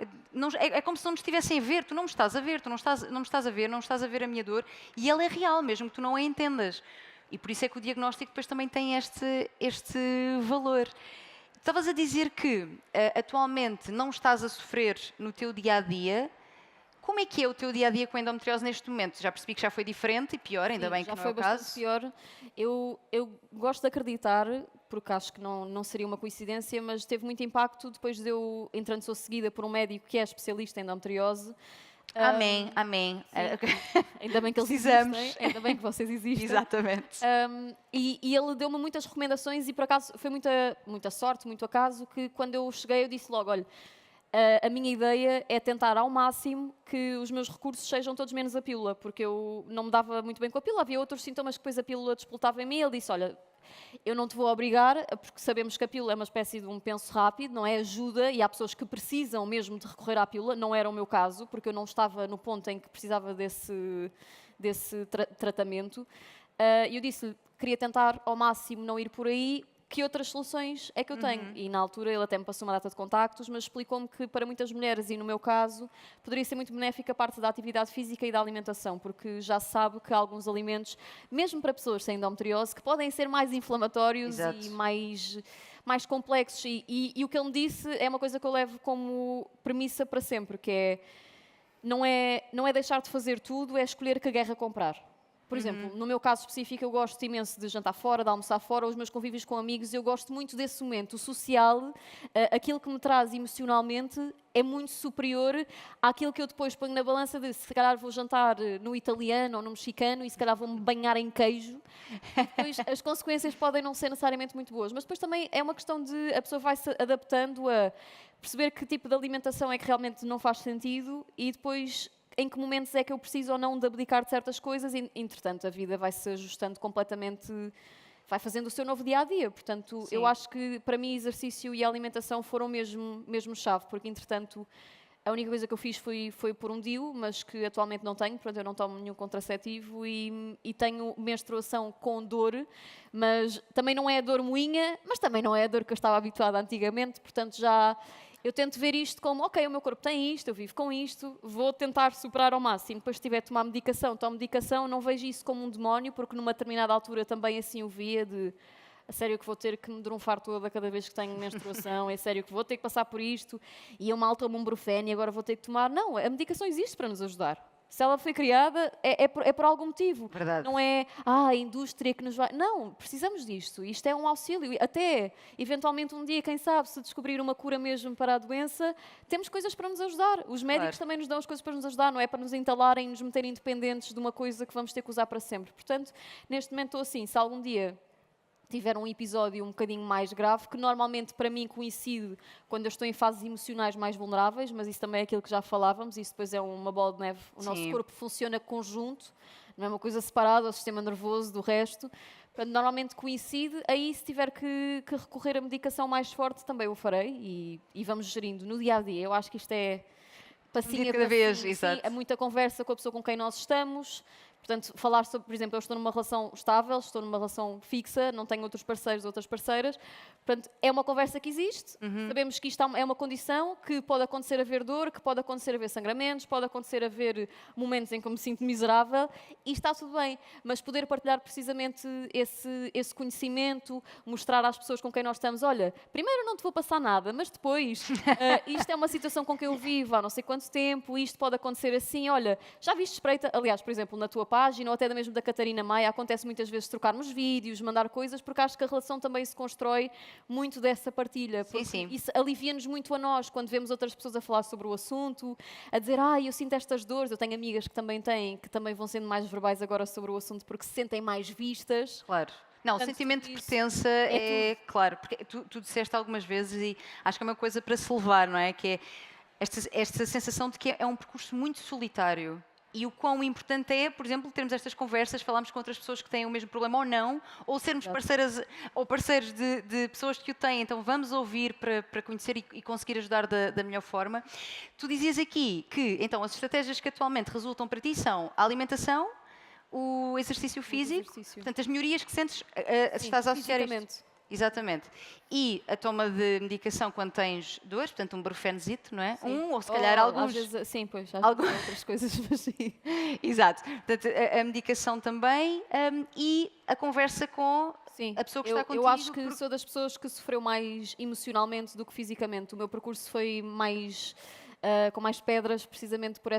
É como se não nos estivessem a ver, tu não me estás a ver, tu não me estás a ver, não estás a ver a minha dor, e ela é real, mesmo que tu não a entendas. E por isso é que o diagnóstico depois também tem este valor. Estavas a dizer que atualmente não estás a sofrer no teu dia-a-dia. Como é que é o teu dia-a-dia com a endometriose neste momento? Já percebi que já foi diferente e pior, ainda Sim, bem que já não é foi o bastante caso. pior. Eu gosto de acreditar, porque acho que não seria uma coincidência, mas teve muito impacto depois de eu, entrando, sou seguida por um médico que é especialista em endometriose. Amém, amém. Ainda bem que eles Precisamos. existem, ainda bem que vocês existem. Exatamente. E ele deu-me muitas recomendações e por acaso foi muita sorte, muito acaso, que quando eu cheguei eu disse logo, olha, a minha ideia é tentar ao máximo que os meus recursos sejam todos menos a pílula, porque eu não me dava muito bem com a pílula, havia outros sintomas que depois a pílula despoltava em mim. Ele disse, olha, eu não te vou obrigar, porque sabemos que a pílula é uma espécie de um penso rápido, não é? Ajuda, e há pessoas que precisam mesmo de recorrer à pílula, não era o meu caso, porque eu não estava no ponto em que precisava desse tratamento. E eu disse-lhe, queria tentar ao máximo não ir por aí. Que outras soluções é que eu tenho? E na altura ele até me passou uma data de contactos, mas explicou-me que para muitas mulheres, e no meu caso, poderia ser muito benéfica a parte da atividade física e da alimentação, porque já se sabe que há alguns alimentos, mesmo para pessoas sem endometriose, que podem ser mais inflamatórios Exato. e mais complexos. E o que ele me disse é uma coisa que eu levo como premissa para sempre, que é não é deixar de fazer tudo, é escolher que guerra comprar. Por exemplo, no meu caso específico, eu gosto imenso de jantar fora, de almoçar fora, os meus convívios com amigos, eu gosto muito desse momento. O social, aquilo que me traz emocionalmente, é muito superior àquilo que eu depois ponho na balança de se calhar vou jantar no italiano ou no mexicano e se calhar vou-me banhar em queijo. E depois as consequências podem não ser necessariamente muito boas, mas depois também é uma questão de a pessoa vai se adaptando a perceber que tipo de alimentação é que realmente não faz sentido e depois em que momentos é que eu preciso ou não de abdicar de certas coisas e, entretanto, a vida vai se ajustando completamente, vai fazendo o seu novo dia-a-dia. Portanto, Sim. eu acho que, para mim, exercício e alimentação foram mesmo chave, porque, entretanto, a única coisa que eu fiz foi por um DIU, mas que atualmente não tenho, portanto, eu não tomo nenhum contraceptivo e tenho menstruação com dor, mas também não é a dor moinha, mas também não é a dor que eu estava habituada antigamente, portanto, já... Eu tento ver isto como, ok, o meu corpo tem isto, eu vivo com isto, vou tentar superar ao máximo. Depois, se tiver de tomar medicação, tomo medicação, não vejo isso como um demónio, porque numa determinada altura também assim o via de a sério que vou ter que me drunfar toda cada vez que tenho menstruação, é sério que vou ter que passar por isto, e eu mal tomo um Brufen e agora vou ter que tomar. Não, a medicação existe para nos ajudar. Se ela foi criada, é por algum motivo. Verdade. Não é a indústria que nos vai... Não, precisamos disto. Isto é um auxílio. Até, eventualmente, um dia, quem sabe, se descobrir uma cura mesmo para a doença, temos coisas para nos ajudar. Os médicos também nos dão as coisas para nos ajudar, não é para nos entalarem e nos meterem independentes de uma coisa que vamos ter que usar para sempre. Portanto, neste momento estou assim, se algum dia tiver um episódio um bocadinho mais grave, que normalmente para mim coincide quando eu estou em fases emocionais mais vulneráveis, mas isso também é aquilo que já falávamos, isso depois é uma bola de neve. O nosso corpo funciona conjunto, não é uma coisa separada ao sistema nervoso do resto. Portanto, normalmente coincide, aí se tiver que recorrer a medicação mais forte também o farei e vamos gerindo no dia-a-dia. Eu acho que isto é passinho a cada vez, passinho, exato. sim, é muita conversa com a pessoa com quem nós estamos. Portanto, falar sobre, por exemplo, eu estou numa relação estável, estou numa relação fixa, não tenho outros parceiros, outras parceiras. Portanto, é uma conversa que existe. Sabemos que isto é uma condição, que pode acontecer haver dor, que pode acontecer haver sangramentos, pode acontecer haver momentos em que eu me sinto miserável e está tudo bem. Mas poder partilhar precisamente esse conhecimento, mostrar às pessoas com quem nós estamos, olha, primeiro não te vou passar nada, mas depois isto é uma situação com quem eu vivo há não sei quanto tempo, isto pode acontecer assim, olha, já viste espreita, aliás, por exemplo, na tua página ou até mesmo da Catarina Maia, acontece muitas vezes trocarmos vídeos, mandar coisas, porque acho que a relação também se constrói muito dessa partilha. Porque Sim. isso alivia-nos muito a nós, quando vemos outras pessoas a falar sobre o assunto, a dizer, eu sinto estas dores, eu tenho amigas que também têm, que também vão sendo mais verbais agora sobre o assunto, porque se sentem mais vistas. Claro. Não, o Portanto, sentimento de isso pertença é claro, porque tu disseste algumas vezes e acho que é uma coisa para se levar, não é? Que é esta sensação de que é um percurso muito solitário. E o quão importante é, por exemplo, termos estas conversas, falarmos com outras pessoas que têm o mesmo problema ou não, ou sermos parceiras ou parceiros de pessoas que o têm. Então vamos ouvir para conhecer e conseguir ajudar da melhor forma. Tu dizias aqui que então as estratégias que atualmente resultam para ti são a alimentação, o exercício físico, portanto as melhorias que sentes, estás a associar isto. Exatamente. E a toma de medicação quando tens dores, portanto um Brufenzito, não é? Sim. Ou se calhar alguns... Às vezes, sim, pois, às vezes outras coisas, mas sim. Exato. Portanto, a medicação também e a conversa com Sim, a pessoa que está contigo. eu acho que porque- sou das pessoas que sofreu mais emocionalmente do que fisicamente. O meu percurso foi mais com mais pedras, precisamente por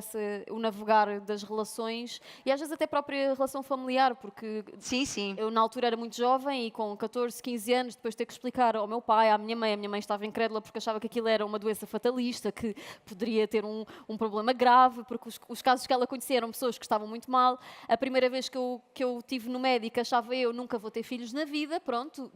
o navegar das relações e às vezes até a própria relação familiar, porque Sim, sim. eu na altura era muito jovem e com 14, 15 anos, depois ter que explicar ao meu pai, à minha mãe, a minha mãe estava incrédula porque achava que aquilo era uma doença fatalista, que poderia ter um problema grave, porque os casos que ela conhecia eram pessoas que estavam muito mal. A primeira vez que eu tive no médico, achava eu, nunca vou ter filhos na vida, pronto,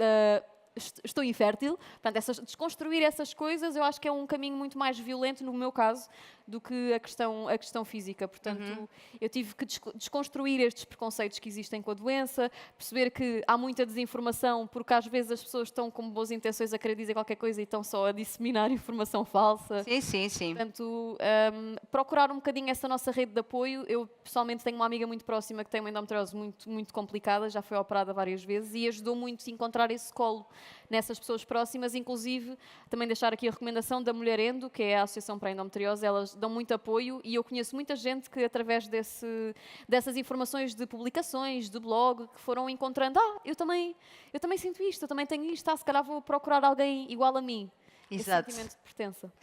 estou infértil. Portanto, desconstruir essas coisas eu acho que é um caminho muito mais violento, no meu caso, do que a questão física. Portanto, eu tive que desconstruir estes preconceitos que existem com a doença, perceber que há muita desinformação, porque às vezes as pessoas estão com boas intenções a querer dizer qualquer coisa e estão só a disseminar informação falsa. Sim, sim, sim. Portanto, procurar um bocadinho essa nossa rede de apoio. Eu, pessoalmente, tenho uma amiga muito próxima que tem uma endometriose muito, muito complicada, já foi operada várias vezes e ajudou muito a encontrar esse colo nessas pessoas próximas, inclusive também deixar aqui a recomendação da Mulher Endo, que é a Associação para a Endometriose. Elas dão muito apoio e eu conheço muita gente que, através dessas informações de publicações, de blog, que foram encontrando, eu também sinto isto, eu também tenho isto, se calhar vou procurar alguém igual a mim. Exato. Esse sentimento de pertença.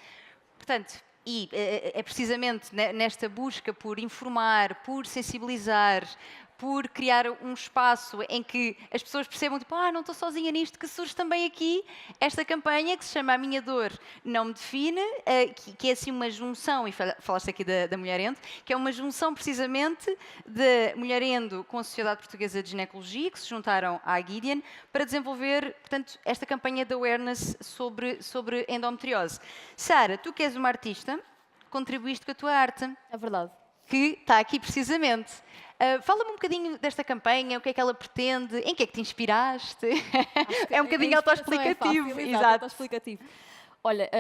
Portanto, e é precisamente nesta busca por informar, por sensibilizar, por criar um espaço em que as pessoas percebam, tipo, não estou sozinha nisto, que surge também aqui esta campanha que se chama A Minha Dor Não Me Define, que é assim uma junção, e falaste aqui da Mulher Endo, que é uma junção precisamente da Mulher Endo com a Sociedade Portuguesa de Ginecologia, que se juntaram à Gideon, para desenvolver, portanto, esta campanha de awareness sobre endometriose. Sara, tu que és uma artista, contribuíste com a tua arte, É verdade. que está aqui precisamente. Fala-me um bocadinho desta campanha, o que é que ela pretende, em que é que te inspiraste? É um bocadinho autoexplicativo. Exato, autoexplicativo. Olha,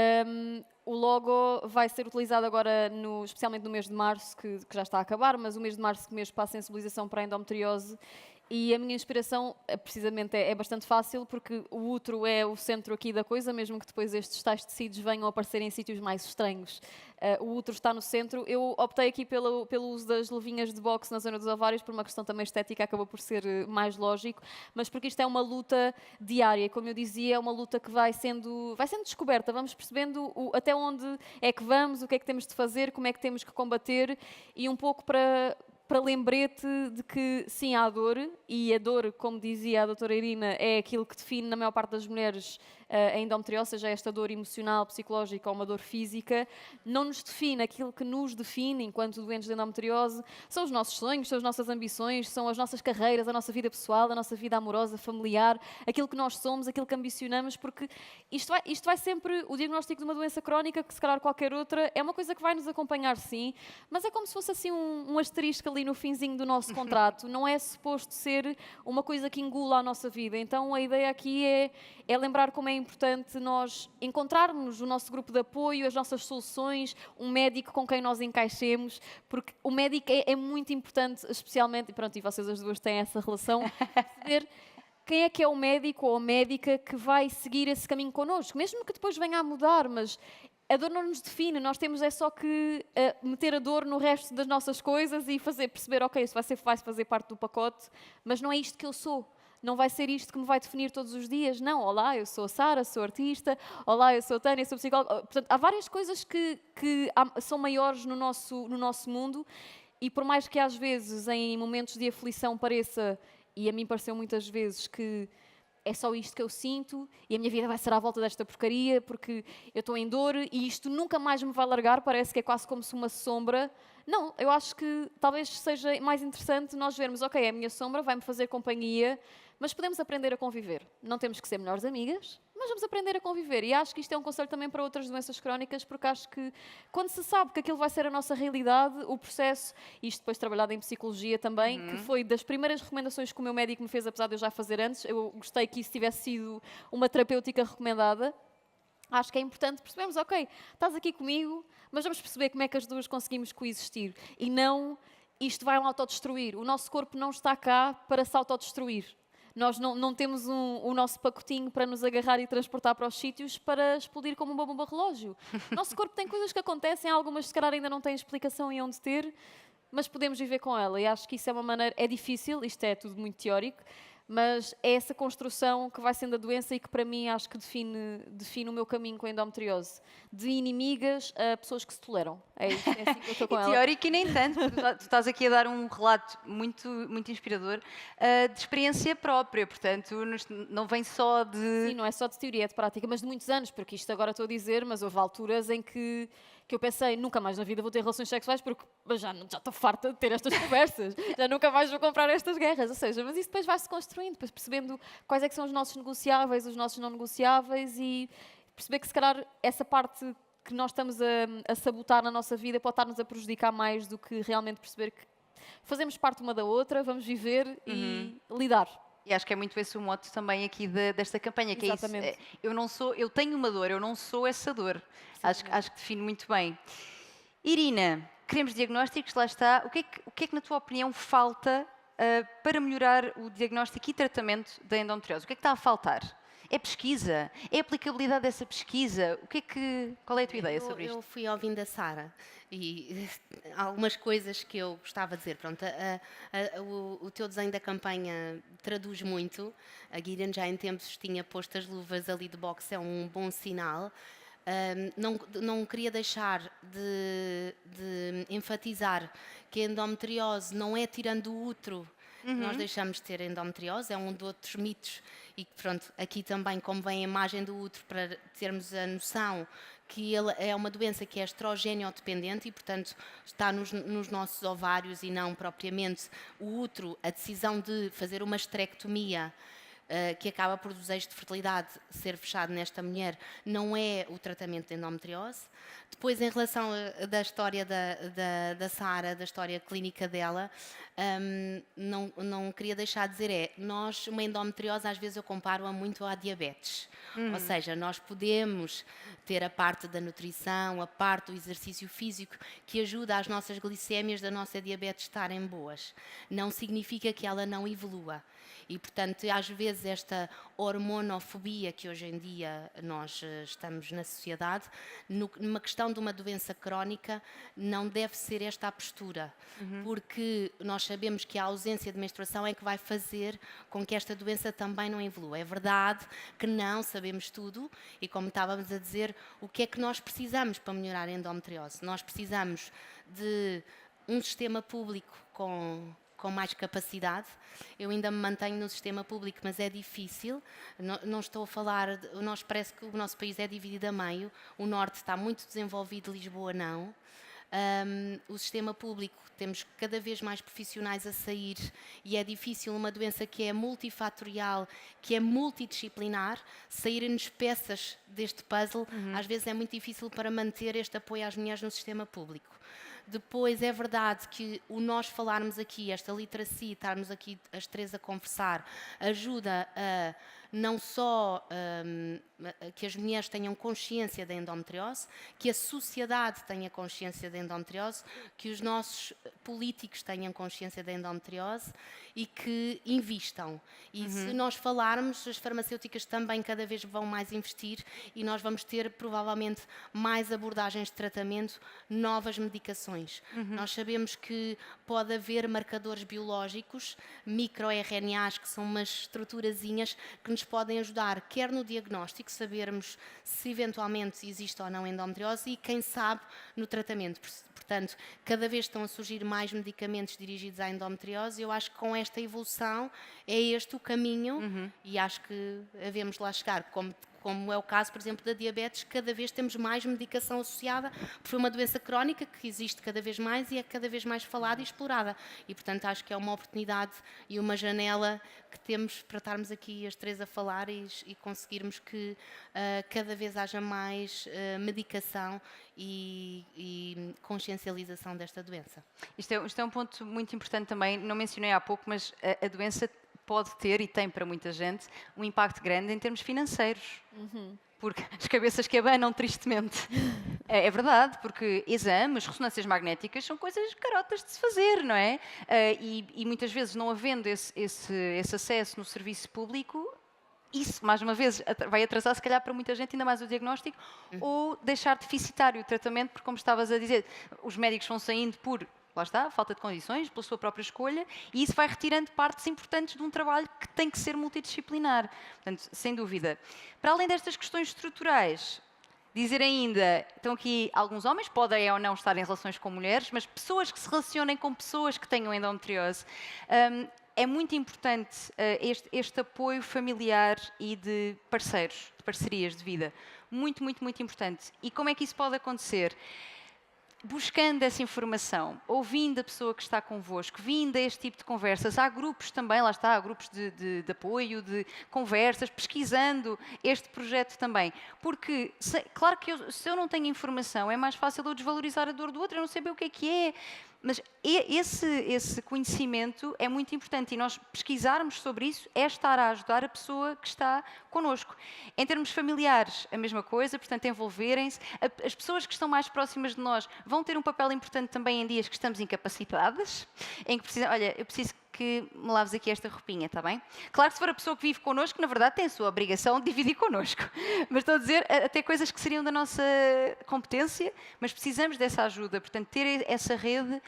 o logo vai ser utilizado agora, especialmente no mês de março, que já está a acabar, mas o mês de março, que mês para a sensibilização para a endometriose. E a minha inspiração, precisamente, é bastante fácil, porque o útero é o centro aqui da coisa, mesmo que depois estes tais tecidos venham a aparecer em sítios mais estranhos. O útero está no centro. Eu optei aqui pelo uso das luvinhas de boxe na zona dos ovários, por uma questão também estética, acabou por ser mais lógico, mas porque isto é uma luta diária. Como eu dizia, é uma luta que vai sendo descoberta. Vamos percebendo até onde é que vamos, o que é que temos de fazer, como é que temos que combater, e um pouco para lembrete de que sim, há dor, e a dor, como dizia a doutora Irina, é aquilo que define na maior parte das mulheres a endometriose, seja esta dor emocional, psicológica ou uma dor física. Não nos define. Aquilo que nos define enquanto doentes de endometriose são os nossos sonhos, são as nossas ambições, são as nossas carreiras, a nossa vida pessoal, a nossa vida amorosa, familiar, aquilo que nós somos, aquilo que ambicionamos, porque isto vai sempre, o diagnóstico de uma doença crónica, que se calhar qualquer outra, é uma coisa que vai nos acompanhar, sim, mas é como se fosse assim um asterisco ali no finzinho do nosso contrato. Não é suposto ser uma coisa que engula a nossa vida. Então a ideia aqui é lembrar como é importante nós encontrarmos o nosso grupo de apoio, as nossas soluções, um médico com quem nós encaixemos, porque o médico é muito importante, especialmente, e vocês as duas têm essa relação, perceber quem é que é o médico ou a médica que vai seguir esse caminho connosco, mesmo que depois venha a mudar, mas a dor não nos define. Nós temos só que meter a dor no resto das nossas coisas e perceber, ok, isso vai fazer parte do pacote, mas não é isto que eu sou. Não vai ser isto que me vai definir todos os dias. Não, olá, eu sou a Sara, sou artista. Olá, eu sou a Tânia, sou psicóloga. Portanto, há várias coisas que são maiores no nosso mundo, e por mais que às vezes em momentos de aflição pareça, e a mim pareceu muitas vezes, que é só isto que eu sinto e a minha vida vai ser à volta desta porcaria porque eu estou em dor e isto nunca mais me vai largar, parece que é quase como se uma sombra. Não, eu acho que talvez seja mais interessante nós vermos, ok, a minha sombra vai-me fazer companhia, mas podemos aprender a conviver. Não temos que ser melhores amigas, mas vamos aprender a conviver. E acho que isto é um conselho também para outras doenças crónicas, porque acho que quando se sabe que aquilo vai ser a nossa realidade, o processo, isto depois trabalhado em psicologia também, que foi das primeiras recomendações que o meu médico me fez, apesar de eu já fazer antes, eu gostei que isso tivesse sido uma terapêutica recomendada. Acho que é importante percebermos, ok, estás aqui comigo, mas vamos perceber como é que as duas conseguimos coexistir. E não, isto vai autodestruir. O nosso corpo não está cá para se autodestruir. Nós não temos o nosso pacotinho para nos agarrar e transportar para os sítios para explodir como uma bomba relógio. O nosso corpo tem coisas que acontecem, algumas se calhar ainda não têm explicação e onde ter, mas podemos viver com ela. E acho que isso é uma maneira, é difícil, isto é tudo muito teórico, mas é essa construção que vai sendo a doença e que para mim acho que define o meu caminho com a endometriose. De inimigas a pessoas que se toleram. É isso, é assim que eu estou com ela. Teórico e nem tanto, porque tu estás aqui a dar um relato muito, muito inspirador de experiência própria, portanto não vem só de... Sim, não é só de teoria, é de prática, mas de muitos anos, porque isto agora estou a dizer, mas houve alturas em que eu pensei, nunca mais na vida vou ter relações sexuais porque já estou farta de ter estas conversas, já nunca mais vou comprar estas guerras, ou seja, mas isso depois vai-se construindo, depois percebendo quais é que são os nossos negociáveis, os nossos não negociáveis e perceber que se calhar essa parte que nós estamos a sabotar na nossa vida pode estar-nos a prejudicar mais do que realmente perceber que fazemos parte uma da outra, vamos viver e lidar. E acho que é muito esse o mote também aqui desta campanha, que Exatamente. é isso. Eu tenho uma dor, eu não sou essa dor. Acho que define muito bem. Irina, queremos diagnósticos, lá está. O que é que na tua opinião falta para melhorar o diagnóstico e tratamento da endometriose? O que é que está a faltar? É pesquisa? É aplicabilidade dessa pesquisa? Qual é a tua ideia sobre isto? Eu fui ouvindo a Sara e algumas coisas que eu gostava de dizer. Pronto, o teu desenho da campanha traduz muito. A Guilherme já em tempos tinha posto as luvas ali de boxe, é um bom sinal. Não queria deixar de enfatizar que a endometriose não é tirando o útero. Nós deixamos de ter endometriose, é um dos outros mitos e pronto, aqui também como vem a imagem do útero para termos a noção que ele é uma doença que é estrogênio dependente e portanto está nos nossos ovários e não propriamente o útero, a decisão de fazer uma esterectomia que acaba por o desejo de fertilidade ser fechado nesta mulher, não é o tratamento de endometriose. Depois, em relação da história da Sara, da história clínica dela, não queria deixar de dizer uma endometriose às vezes eu comparo-a muito à diabetes. Ou seja, nós podemos ter a parte da nutrição, a parte do exercício físico que ajuda as nossas glicémias da nossa diabetes estarem boas. Não significa que ela não evolua. E, portanto, às vezes esta hormonofobia que hoje em dia nós estamos na sociedade, numa questão de uma doença crónica, não deve ser esta a postura. Porque nós sabemos que a ausência de menstruação é que vai fazer com que esta doença também não evolua. É verdade que não sabemos tudo e, como estávamos a dizer, o que é que nós precisamos para melhorar a endometriose? Nós precisamos de um sistema público com mais capacidade. Eu ainda me mantenho no sistema público, mas é difícil. Não estou a falar... Parece que o nosso país é dividido a meio. O norte está muito desenvolvido, Lisboa não. O sistema público, temos cada vez mais profissionais a sair e é difícil uma doença que é multifatorial, que é multidisciplinar, saírem-nos peças deste puzzle, às vezes é muito difícil para manter este apoio às mulheres no sistema público. Depois é verdade que o nós falarmos aqui, esta literacia, estarmos aqui as três a conversar, ajuda a não só que as mulheres tenham consciência da endometriose, que a sociedade tenha consciência da endometriose, que os nossos políticos tenham consciência da endometriose e que invistam. E se nós falarmos, as farmacêuticas também cada vez vão mais investir e nós vamos ter provavelmente mais abordagens de tratamento, novas medicações. Nós sabemos que pode haver marcadores biológicos, microRNAs, que são umas estruturazinhas que nos podem ajudar, quer no diagnóstico, sabermos se eventualmente existe ou não endometriose e, quem sabe, no tratamento. Portanto, cada vez estão a surgir mais medicamentos dirigidos à endometriose e eu acho que com esta evolução é este o caminho e acho que havemos lá chegar. Como é o caso, por exemplo, da diabetes, cada vez temos mais medicação associada, porque foi uma doença crónica que existe cada vez mais e é cada vez mais falada e explorada. E, portanto, acho que é uma oportunidade e uma janela que temos para estarmos aqui as três a falar e conseguirmos que cada vez haja mais medicação e consciencialização desta doença. Isto é um ponto muito importante também, não mencionei há pouco, mas a doença pode ter, e tem para muita gente, um impacto grande em termos financeiros. Porque as cabeças que abanam tristemente. É verdade, porque exames, ressonâncias magnéticas são coisas carotas de se fazer, não é? E muitas vezes não havendo esse acesso no serviço público, isso, mais uma vez, vai atrasar, se calhar, para muita gente, ainda mais o diagnóstico, ou deixar deficitário o tratamento, porque, como estavas a dizer, os médicos vão saindo por lá está, falta de condições, pela sua própria escolha, e isso vai retirando partes importantes de um trabalho que tem que ser multidisciplinar. Portanto, sem dúvida. Para além destas questões estruturais, dizer ainda, estão aqui alguns homens, podem ou não estar em relações com mulheres, mas pessoas que se relacionem com pessoas que tenham endometriose. É muito importante este apoio familiar e de parceiros, de parcerias de vida. Muito, muito, muito importante. E como é que isso pode acontecer? Buscando essa informação, ouvindo a pessoa que está convosco, vindo a este tipo de conversas. Há grupos também, lá está, há grupos de apoio, de conversas, pesquisando este projeto também. Porque, claro que se eu não tenho informação, é mais fácil eu desvalorizar a dor do outro, eu não sei bem o que é. Mas esse conhecimento é muito importante e nós pesquisarmos sobre isso é estar a ajudar a pessoa que está connosco. Em termos familiares, a mesma coisa, portanto, envolverem-se. As pessoas que estão mais próximas de nós vão ter um papel importante também em dias que estamos incapacitadas, em que precisam, olha, eu preciso que me laves aqui esta roupinha, está bem? Claro que se for a pessoa que vive connosco, na verdade tem a sua obrigação de dividir connosco. Mas estou a dizer até coisas que seriam da nossa competência, mas precisamos dessa ajuda. Portanto, ter essa rede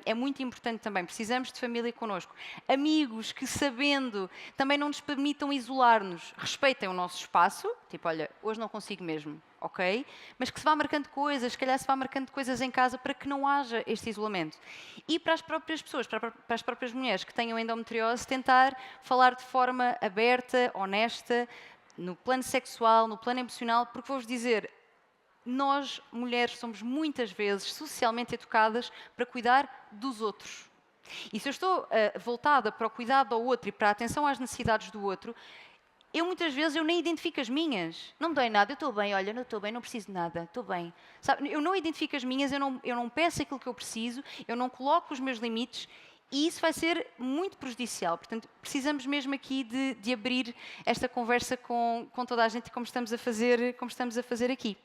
é muito importante também. Precisamos de família connosco. Amigos que, sabendo, também não nos permitam isolar-nos, respeitem o nosso espaço. Tipo, olha, hoje não consigo mesmo. Ok? Mas que se vá marcando coisas, se calhar se vá marcando coisas em casa para que não haja este isolamento. E para as próprias pessoas, para as próprias mulheres que tenham endometriose, tentar falar de forma aberta, honesta, no plano sexual, no plano emocional, porque vou-vos dizer, nós, mulheres, somos muitas vezes socialmente educadas para cuidar dos outros. E se eu estou voltada para o cuidado ao outro e para a atenção às necessidades do outro, muitas vezes eu nem identifico as minhas. Não me dói nada, eu estou bem, olha, não estou bem, não preciso de nada, estou bem. Sabe, eu não identifico as minhas, eu não peço aquilo que eu preciso, eu não coloco os meus limites e isso vai ser muito prejudicial. Portanto, precisamos mesmo aqui de abrir esta conversa com toda a gente, como estamos a fazer aqui.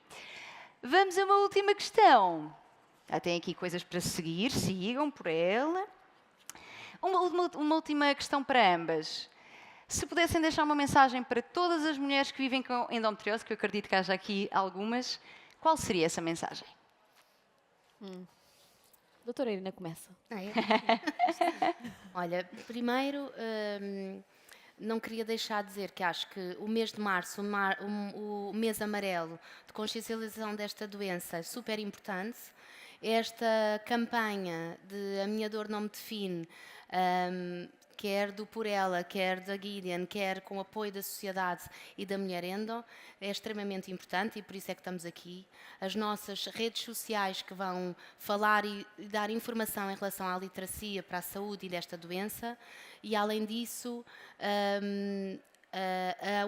Vamos a uma última questão. Já tem aqui coisas para seguir, sigam por ela. Uma última questão para ambas. Se pudessem deixar uma mensagem para todas as mulheres que vivem com endometriose, que eu acredito que haja aqui algumas, qual seria essa mensagem? Doutora Irina, começa. Olha, primeiro, não queria deixar de dizer que acho que o mês de março, o mês amarelo de consciencialização desta doença é super importante. Esta campanha de A Minha Dor Não Me Define, quer do Por Ela, quer da Gideon, quer com o apoio da sociedade e da Mulher Endo, é extremamente importante e por isso é que estamos aqui. As nossas redes sociais que vão falar e dar informação em relação à literacia para a saúde e desta doença e, além disso,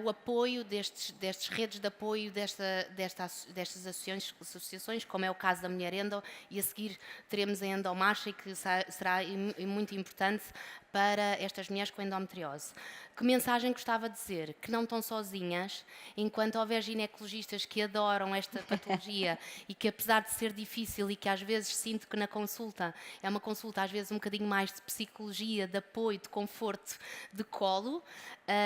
o apoio destas redes de apoio destas associações, como é o caso da Mulher Endo, e a seguir teremos a Endomarcha, que será muito importante para estas mulheres com endometriose. Que mensagem gostava de dizer? Que não estão sozinhas, enquanto houver ginecologistas que adoram esta patologia e que, apesar de ser difícil e que às vezes sinto que na consulta é uma consulta às vezes um bocadinho mais de psicologia, de apoio, de conforto, de colo,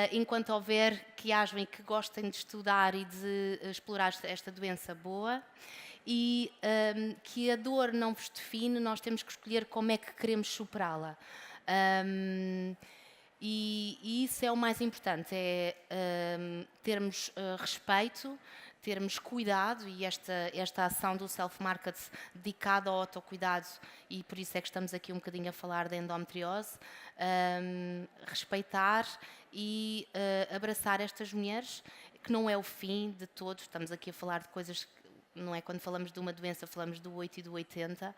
enquanto houver que hajam e que gostem de estudar e de explorar esta doença boa, e que a dor não vos define, nós temos que escolher como é que queremos superá-la. E isso é o mais importante, é termos respeito, termos cuidado, e esta ação do self-market dedicada ao autocuidado, e por isso é que estamos aqui um bocadinho a falar da endometriose, respeitar e abraçar estas mulheres, que não é o fim de todos, estamos aqui a falar de coisas. Não é quando falamos de uma doença, falamos do 8 e do 80.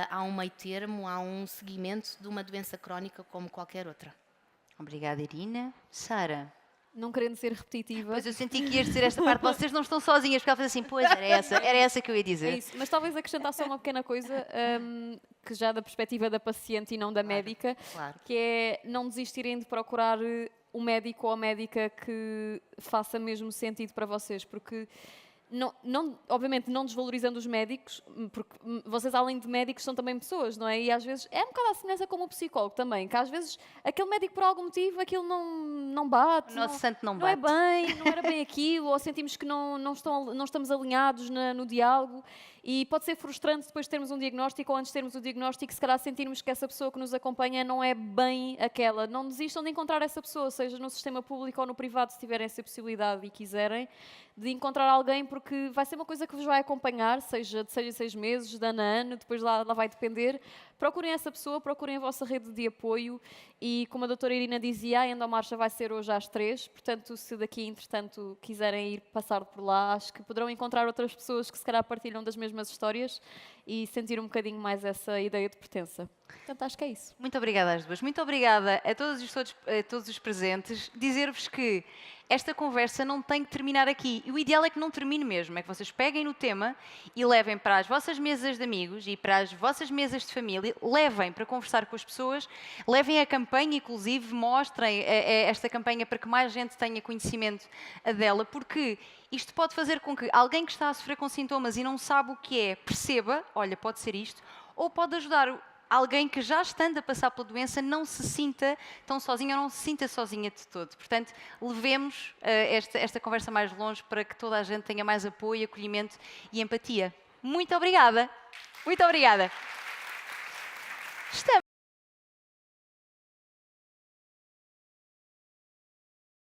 Há um meio termo, há um seguimento de uma doença crónica como qualquer outra. Obrigada, Irina. Sara? Não querendo ser repetitiva. Pois eu senti que ias dizer esta parte. Vocês não estão sozinhas, porque ela fez assim, pois, era essa que eu ia dizer. É isso, mas talvez acrescentar só uma pequena coisa, que já da perspectiva da paciente e não da médica, claro. Que é não desistirem de procurar um médico ou a médica que faça mesmo sentido para vocês, porque obviamente não desvalorizando os médicos, porque vocês, além de médicos, são também pessoas, não é? E às vezes é um bocado a semelhança como o psicólogo também, que às vezes aquele médico, por algum motivo, aquilo não bate. O nosso santo não Não é bate. bem, não era bem aquilo, ou sentimos que não estamos alinhados no diálogo. E pode ser frustrante depois de termos um diagnóstico, ou antes de termos o diagnóstico, se calhar sentirmos que essa pessoa que nos acompanha não é bem aquela. Não desistam de encontrar essa pessoa, seja no sistema público ou no privado, se tiverem essa possibilidade e quiserem, de encontrar alguém, porque vai ser uma coisa que vos vai acompanhar, seja de 6 em 6 meses, de ano a ano, depois lá vai depender. Procurem essa pessoa, procurem a vossa rede de apoio e, como a doutora Irina dizia, a endomarcha vai ser hoje às 3, portanto, se daqui, entretanto, quiserem ir passar por lá, acho que poderão encontrar outras pessoas que se calhar partilham das mesmas histórias e sentir um bocadinho mais essa ideia de pertença. Portanto, acho que é isso. Muito obrigada às duas. Muito obrigada a todos os presentes. Dizer-vos que esta conversa não tem que terminar aqui. E o ideal é que não termine mesmo. É que vocês peguem no tema e levem para as vossas mesas de amigos e para as vossas mesas de família. Levem para conversar com as pessoas. Levem a campanha, inclusive, mostrem esta campanha para que mais gente tenha conhecimento dela. Porque isto pode fazer com que alguém que está a sofrer com sintomas e não sabe o que é, perceba, olha, pode ser isto. Ou pode ajudar alguém que já estando a passar pela doença não se sinta tão sozinho ou não se sinta sozinha de todo. Portanto, levemos esta conversa mais longe para que toda a gente tenha mais apoio, acolhimento e empatia. Muito obrigada! Muito obrigada!